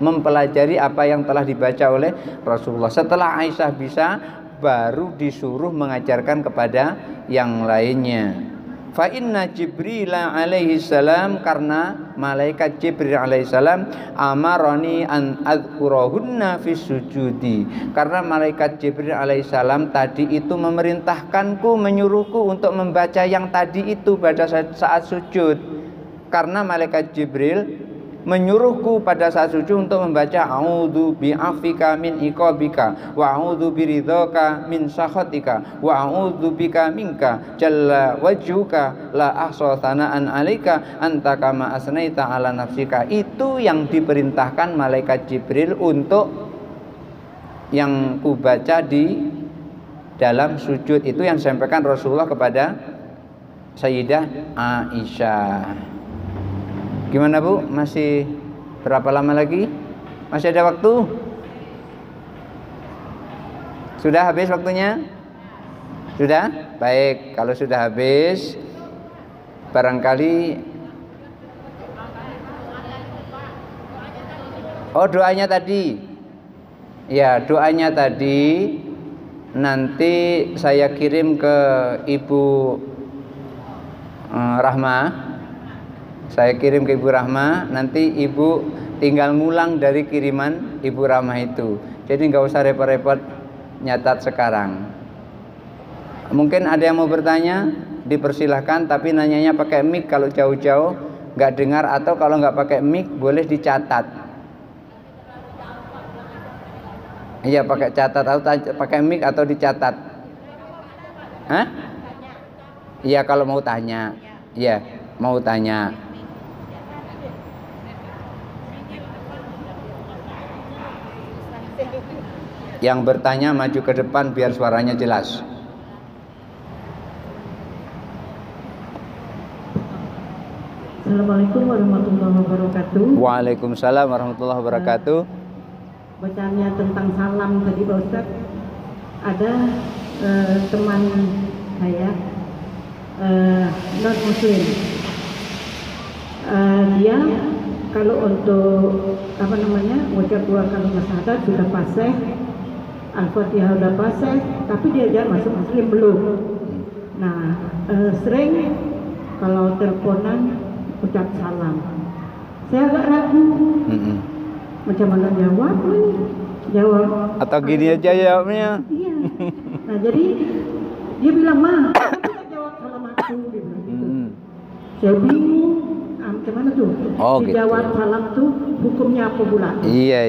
Speaker 1: mempelajari apa yang telah dibaca oleh Rasulullah. Setelah Aisyah bisa, baru disuruh mengajarkan kepada yang lainnya. Fa inna Jibril alaihi salam, karena malaikat Jibril alaihi salam amaroni an adzkurahunna fi sujudi, karena malaikat Jibril alaihi salam tadi itu memerintahkanku, menyuruhku untuk membaca yang tadi itu pada saat sujud. Karena malaikat Jibril menyuruhku pada saat sujud untuk membaca a'udzu bi'afika min iqabika wa a'udzu biridhaka min sakhatika wa a'udzu bika minka jalla wajhuka la ahsa thana'an 'alaika anta kama asnaita 'ala nafsika. Itu yang diperintahkan malaikat Jibril untuk yang kubaca di dalam sujud, itu yang disampaikan Rasulullah kepada Sayyidah Aisyah. Gimana Bu? Masih berapa lama lagi? Masih ada waktu? Sudah habis waktunya? Sudah? Baik, kalau sudah habis barangkali doanya tadi. Ya, doanya tadi nanti saya kirim ke Ibu Rahma. Saya kirim ke Ibu Rahma, nanti Ibu tinggal ngulang dari kiriman Ibu Rahma itu. Jadi nggak usah repot-repot nyatat sekarang. Mungkin ada yang mau bertanya, dipersilahkan, tapi nanyanya pakai mic kalau jauh-jauh nggak dengar, atau kalau nggak pakai mic boleh dicatat. Iya, pakai catat atau pakai mic atau dicatat. Hah? Iya, kalau mau tanya. Iya, mau tanya. Yang bertanya maju ke depan biar suaranya jelas.
Speaker 2: Assalamualaikum warahmatullahi wabarakatuh.
Speaker 1: Waalaikumsalam warahmatullahi wabarakatuh.
Speaker 2: Bacaannya tentang salam tadi Pak Ustaz. Ada teman saya non muslim. Dia kalau untuk ucap dua kalimat syahadat sudah fasih, Al-Fatihah sudah fasih, tapi dia masuk muslim belum. Nah, sering kalau teleponan ucap salam, saya agak ragu. Macam mana jawab
Speaker 1: Atau gini aja jawabnya.
Speaker 2: Iya. Nah, jadi dia bilang, "Ma, aku jawab salam aku," dia bilang gitu. Saya bingung, macam mana tuh? Dijawab gitu. Salam tuh hukumnya apa pula?
Speaker 1: Iya.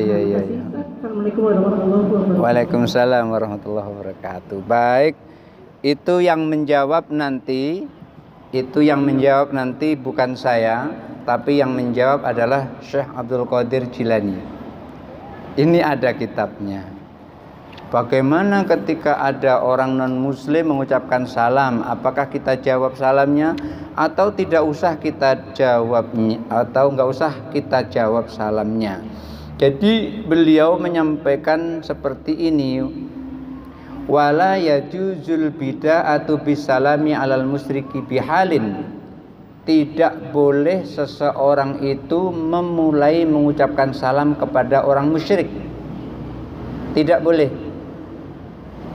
Speaker 2: Assalamualaikum warahmatullahi wabarakatuh.
Speaker 1: Waalaikumsalam warahmatullahi wabarakatuh. Baik, itu yang menjawab nanti bukan saya, tapi yang menjawab adalah Syekh Abdul Qadir Jilani. Ini ada kitabnya. Bagaimana ketika ada orang non-muslim mengucapkan salam, apakah kita jawab salamnya atau tidak usah kita jawabnya, atau nggak usah kita jawab salamnya. Jadi beliau menyampaikan seperti ini. Wala yajuzul bida'atu bisalami alal musyriki bihalin. Tidak boleh seseorang itu memulai mengucapkan salam kepada orang musyrik. Tidak boleh.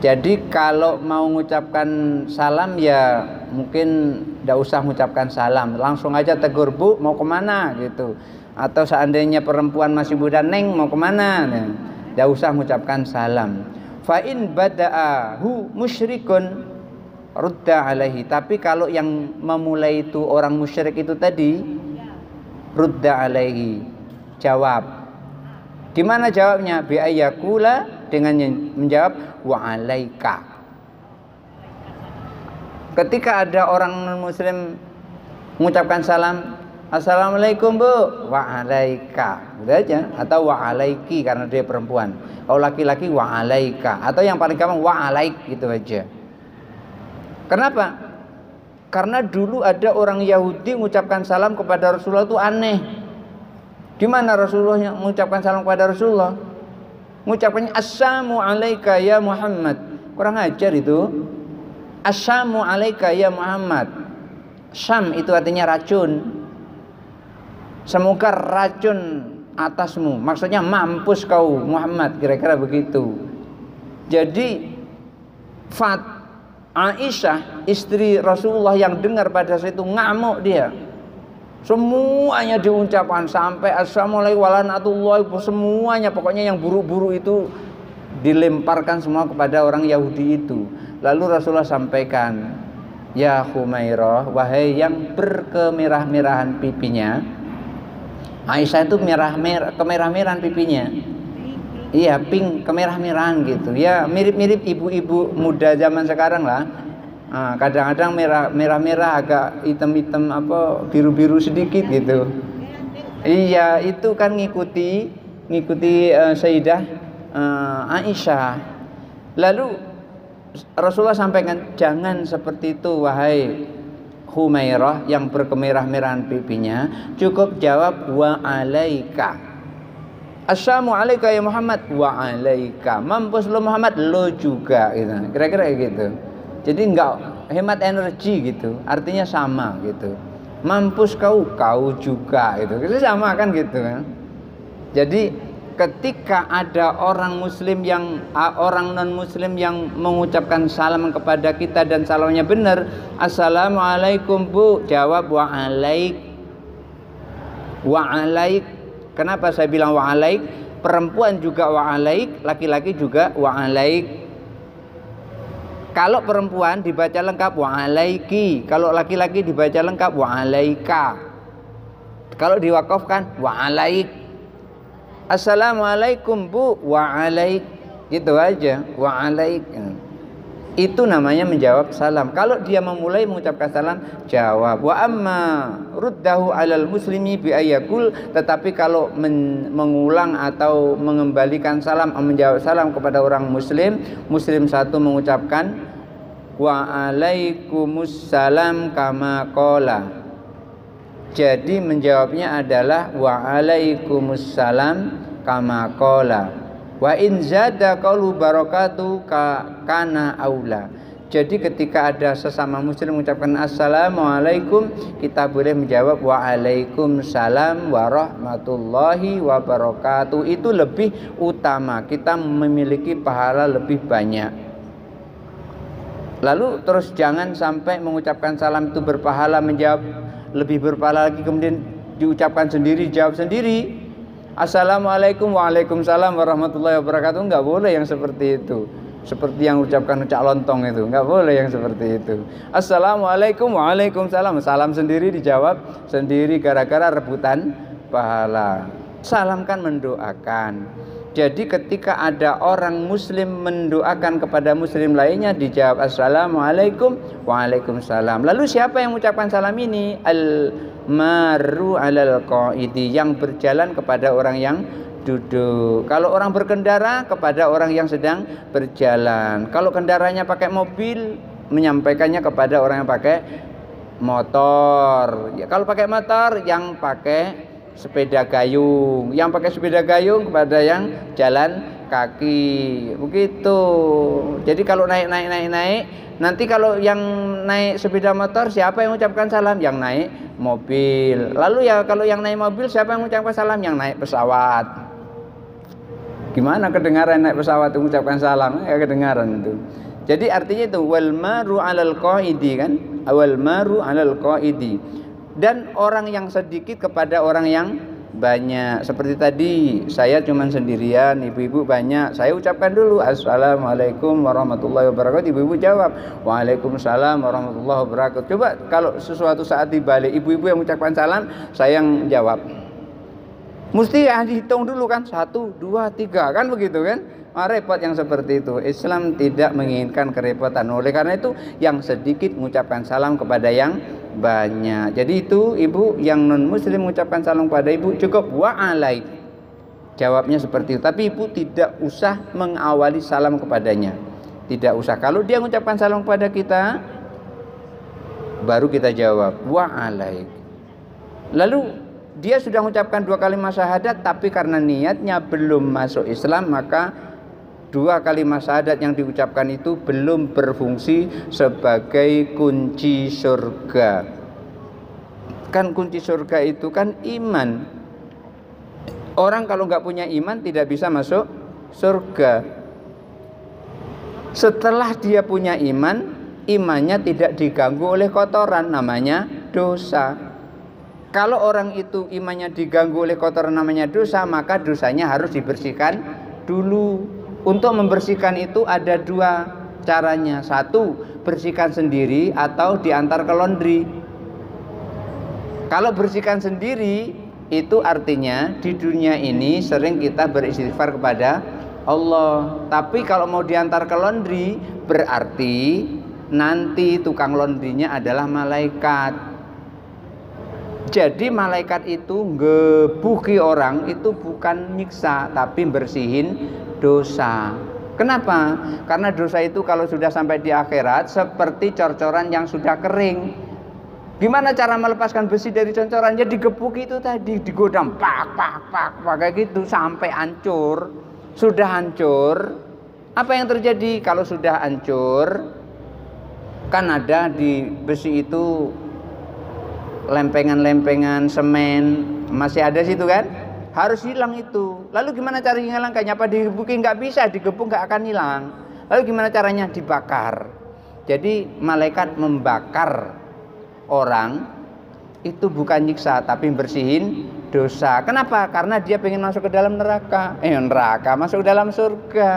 Speaker 1: Jadi kalau mau mengucapkan salam ya mungkin tidak usah mengucapkan salam, langsung aja tegur, "Bu, mau kemana?" gitu. Atau seandainya perempuan masih muda, "Neng, mau kemana?" Tidak usah mengucapkan salam. Fa in bada'ahu musyrikun rudda alaihi. Tapi kalau yang memulai itu orang musyrik itu tadi, rudda alaihi, jawab. Gimana jawabnya? Bi ayyakula, dengan menjawab wa alaika. Ketika ada orang non muslim mengucapkan salam, "Assalamualaikum Bu," wa alaika, udah aja. Atau wa alaiki karena dia perempuan. Kalau laki-laki wa alaika, atau yang paling gampang wa alaik, gitu aja. Kenapa? Karena dulu ada orang Yahudi mengucapkan salam kepada Rasulullah itu aneh. Gimana Rasulullah mengucapkan salam kepada Rasulullah? Mengucapkannya assalamu alaika ya Muhammad. Kurang ajar itu. Assalamu alaika ya Muhammad. Syam itu artinya racun. Semoga racun atasmu, maksudnya mampus kau Muhammad, kira-kira begitu. Jadi Aisyah istri Rasulullah yang dengar pada saat itu ngamuk dia. Semuanya diucapkan sampai assalamualaikum warahmatullahi wabarakatuh, semuanya pokoknya yang buruk-buruk itu dilemparkan semua kepada orang Yahudi itu. Lalu Rasulullah sampaikan, "Ya Humairah, wahai yang berkemerah-merahan pipinya." Aisyah itu kemerah-merahan pipinya. Iya, pink, kemerah-merahan gitu. Ya, mirip-mirip ibu-ibu muda zaman sekarang lah. Kadang-kadang merah-merah, agak hitam-hitam, biru-biru sedikit gitu. Iya, itu kan ngikuti Sayyidah Aisyah. Lalu Rasulullah sampaikan, "Jangan seperti itu wahai Humairah yang berkemerah-merahan pipinya, cukup jawab wa alaika. Assalamu alaika ya Muhammad, wa alaika. Mampus lo Muhammad, lo juga gitu. Kira-kira gitu. Jadi enggak hemat energi gitu, artinya sama gitu. Mampus kau juga gitu. Itu sama kan gitu kan. Jadi ketika ada orang muslim yang orang non muslim yang mengucapkan salam kepada kita dan salamnya benar, assalamualaikum bu, jawab wa alaik. Wa alaik. Kenapa saya bilang wa alaik? Perempuan juga wa alaik, laki-laki juga wa alaik. Kalau perempuan dibaca lengkap wa alaiki, kalau laki-laki dibaca lengkap wa alaika. Kalau diwakafkan wa alaik. Assalamualaikum bu, wa alaik. Gitu aja, wa alaik. Itu namanya menjawab salam. Kalau dia memulai mengucapkan salam, jawab. Wa amma ruddahu alal muslimi bi ayyakul. Tetapi kalau mengulang atau mengembalikan salam, menjawab salam kepada orang muslim, muslim satu mengucapkan wa alaikumussalam kama qala. Jadi menjawabnya adalah wa alaikumussalam kama qala. Wa in zada qaulu barakatuh kana aula. Jadi ketika ada sesama muslim mengucapkan assalamualaikum, kita boleh menjawab waalaikumsalam warahmatullahi wabarakatuh. Itu lebih utama, kita memiliki pahala lebih banyak. Lalu terus jangan sampai mengucapkan salam itu berpahala, menjawab lebih berpahala lagi, kemudian diucapkan sendiri, jawab sendiri. Assalamualaikum, waalaikumsalam warahmatullahi wabarakatuh. Enggak boleh yang seperti itu. Seperti yang ucapkan cak lontong itu. Enggak boleh yang seperti itu. Assalamualaikum, waalaikumsalam. Salam sendiri dijawab sendiri gara-gara rebutan pahala. Salam kan mendoakan. Jadi ketika ada orang muslim mendoakan kepada muslim lainnya, dijawab assalamualaikum, waalaikumsalam. Lalu siapa yang mengucapkan salam ini? Al-maru alal qaidi, yang berjalan kepada orang yang duduk. Kalau orang berkendara, kepada orang yang sedang berjalan. Kalau kendaraannya pakai mobil, menyampaikannya kepada orang yang pakai motor. Ya, kalau pakai motor, yang pakai sepeda gayung, yang pakai sepeda gayung kepada yang jalan kaki, begitu. Jadi kalau naik, nanti kalau yang naik sepeda motor siapa yang mengucapkan salam? Yang naik mobil. Lalu ya kalau yang naik mobil siapa yang mengucapkan salam? Yang naik pesawat. Gimana kedengaran naik pesawat mengucapkan salam? Ya kedengaran itu. Jadi artinya itu wal maru alal qaidi kan? Wal maru alal qaidi. Dan orang yang sedikit kepada orang yang banyak. Seperti tadi saya cuma sendirian, ibu-ibu banyak, saya ucapkan dulu assalamualaikum warahmatullahi wabarakatuh, ibu-ibu jawab waalaikumsalam warahmatullahi wabarakatuh. Coba kalau sesuatu saat dibalik ibu-ibu yang mengucapkan salam, saya yang jawab, mesti ya dihitung dulu kan, 1, 2, 3 kan begitu kan. Repot yang seperti itu. Islam tidak menginginkan kerepotan. Oleh karena itu yang sedikit mengucapkan salam kepada yang banyak. Jadi itu ibu yang non muslim mengucapkan salam kepada ibu cukup wa alaik. Jawabnya seperti itu. Tapi ibu tidak usah mengawali salam kepadanya. Tidak usah. Kalau dia mengucapkan salam kepada kita, baru kita jawab wa alaik. Lalu dia sudah mengucapkan 2 kalimat syahadat, tapi karena niatnya belum masuk Islam, maka 2 kalimat syahadat yang diucapkan itu belum berfungsi sebagai kunci surga. Kan kunci surga itu kan iman. Orang kalau nggak punya iman tidak bisa masuk surga. Setelah dia punya iman, imannya tidak diganggu oleh kotoran, namanya dosa. Kalau orang itu imannya diganggu oleh kotoran, namanya dosa, maka dosanya harus dibersihkan dulu. Untuk membersihkan itu ada 2 caranya. 1, bersihkan sendiri atau diantar ke laundry. Kalau bersihkan sendiri itu artinya di dunia ini sering kita beristighfar kepada Allah. Tapi kalau mau diantar ke laundry berarti nanti tukang laundrynya adalah malaikat. Jadi malaikat itu ngebuki orang itu bukan nyiksa tapi bersihin dosa. Kenapa? Karena dosa itu kalau sudah sampai di akhirat seperti cor-coran yang sudah kering. Gimana cara melepaskan besi dari cor-corannya? Digebuki itu tadi, digodam pak kayak gitu sampai hancur. Sudah hancur, apa yang terjadi? Kalau sudah hancur, Kan ada di besi itu lempengan-lempengan semen, masih ada situ kan? Harus hilang itu. Lalu gimana cara menghilangkannya? Apa digebukin? Nggak bisa, digebuk nggak akan hilang. Lalu gimana caranya? Dibakar. Jadi malaikat membakar orang itu bukan nyiksa, tapi bersihin dosa. Kenapa? Karena dia pengen masuk ke dalam neraka. Masuk ke dalam surga.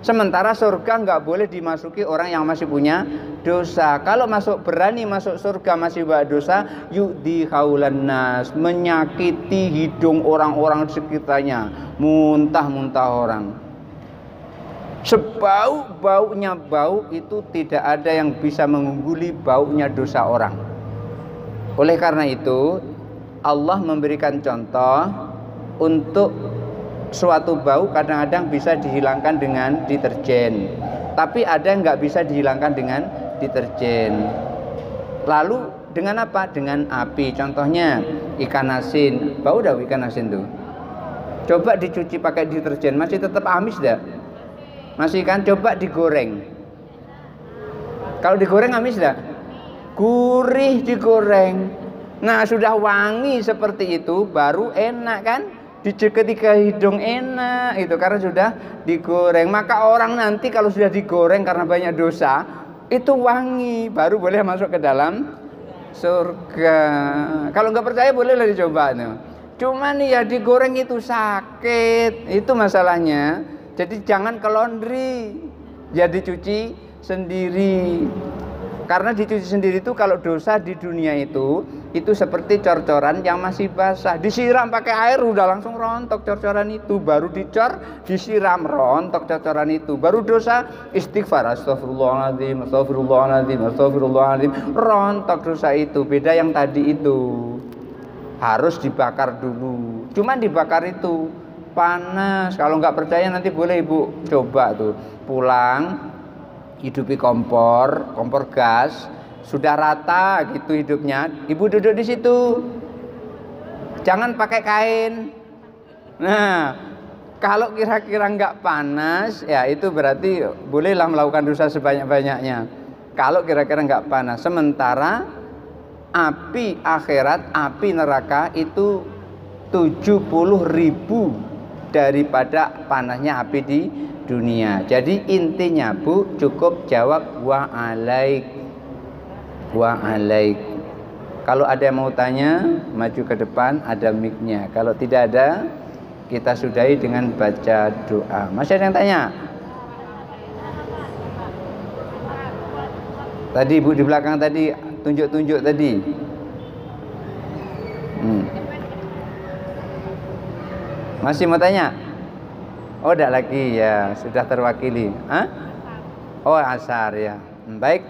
Speaker 1: Sementara surga nggak boleh dimasuki orang yang masih punya dosa. Kalau berani masuk surga masih bawa dosa, yu'di khaulan nas, menyakiti hidung orang-orang di sekitarnya, muntah-muntah orang. Sebau-baunya bau itu tidak ada yang bisa mengungguli baunya dosa orang. Oleh karena itu Allah memberikan contoh untuk suatu bau kadang-kadang bisa dihilangkan dengan deterjen, tapi ada yang nggak bisa dihilangkan dengan deterjen. Lalu dengan apa? Dengan api. Contohnya ikan asin. Bau dah ikan asin tuh. Coba dicuci pakai deterjen, masih tetap amis dah? Masih kan? Coba digoreng. Kalau digoreng amis dah? Gurih digoreng. Nah, sudah wangi seperti itu baru enak kan? Ketika hidung enak itu karena sudah digoreng. Maka orang nanti kalau sudah digoreng karena banyak dosa itu wangi, baru boleh masuk ke dalam surga. Kalau nggak percaya bolehlah dicoba tuh. Cuman ya digoreng itu sakit, itu masalahnya. Jadi jangan ke laundry, ya dicuci sendiri. Karena dicuci sendiri itu kalau dosa di dunia itu seperti cor-coran yang masih basah. Disiram pakai air udah langsung rontok cor-coran itu. Baru dicor, disiram, rontok cor-coran itu. Baru dosa istighfar, astagfirullahaladzim, astagfirullahaladzim, astagfirullahaladzim, rontok dosa itu. Beda yang tadi itu. Harus dibakar dulu. Cuman dibakar itu panas. Kalau nggak percaya nanti boleh ibu coba tuh. Pulang hidupi kompor gas, sudah rata gitu hidupnya, ibu duduk di situ, jangan pakai kain. Nah, kalau kira-kira nggak panas, ya itu berarti bolehlah melakukan dosa sebanyak-banyaknya. Kalau kira-kira nggak panas, sementara api akhirat, api neraka itu 70.000 daripada panasnya api di dunia. Jadi intinya Bu, cukup jawab wa alaik. Kalau ada yang mau tanya, maju ke depan, ada mic-nya. Kalau tidak ada, kita sudahi dengan baca doa. Masih ada yang tanya? Tadi Bu di belakang tadi tunjuk-tunjuk tadi. Masih mau tanya? Oh, tidak lagi ya, sudah terwakili. Oh, asar ya. Baik,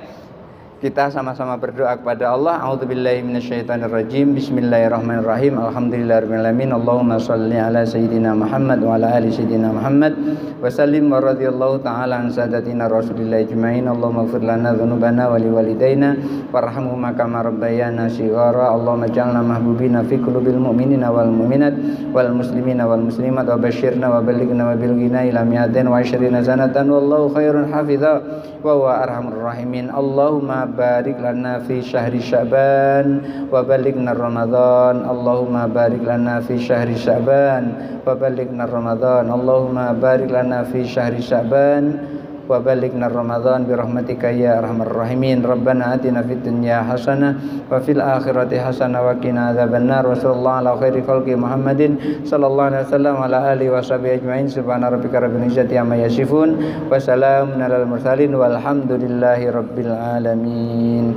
Speaker 1: kita sama-sama berdoa kepada Allah. A'udzubillahi minasyaitonirrajim. Bismillahirrahmanirrahim. Alhamdulillahirabbil alamin. Allahumma shalli ala sayyidina Muhammad wa ala ali sayyidina Muhammad wa sallim wa radhiyallahu ta'ala an sadatina Rasulillah ajmain. Allahumma ighfir lana dzunubana wa liwalidayna warhamhuma kama rabbayana shighara. Allahumma ij'alna mahbubina fi qulubil mu'minina wal mu'minat wal muslimina wal muslimat wa basyirna wa ballighna wa bilghina ila mi'atin wa 20 sanatan wallahu khairun hafidha wa huwa arhamur rahimin. Allahumma barik lana fi syahri Sya'ban wa balighna Ramadan. Allahumma barik lana fi syahri Sya'ban wa balighna Ramadan. Allahumma barik lana fi syahri Sya'ban wa balighna Ramadan bi rahmatika ya arhamar rahimin. Rabbana atina fid dunya hasanah wa fil akhirati hasanah wa qina adzabannar. Wa sallallahu ala khairi khalqi Muhammadin sallallahu alaihi wasallam ala alihi washabihi ajmain. Subhana rabbika rabbil izzati amma yasifun wa salamun alal mursalin walhamdulillahi rabbil alamin.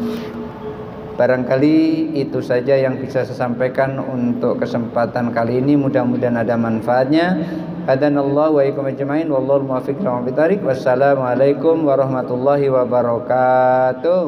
Speaker 1: Barangkali itu saja yang bisa saya sampaikan untuk kesempatan kali ini. Mudah-mudahan ada manfaatnya. Hadanallahu wa iyyakum ajmain wallahu muwaffiq ila aqwamit thariq. Wassalamualaikum warahmatullahi wabarakatuh.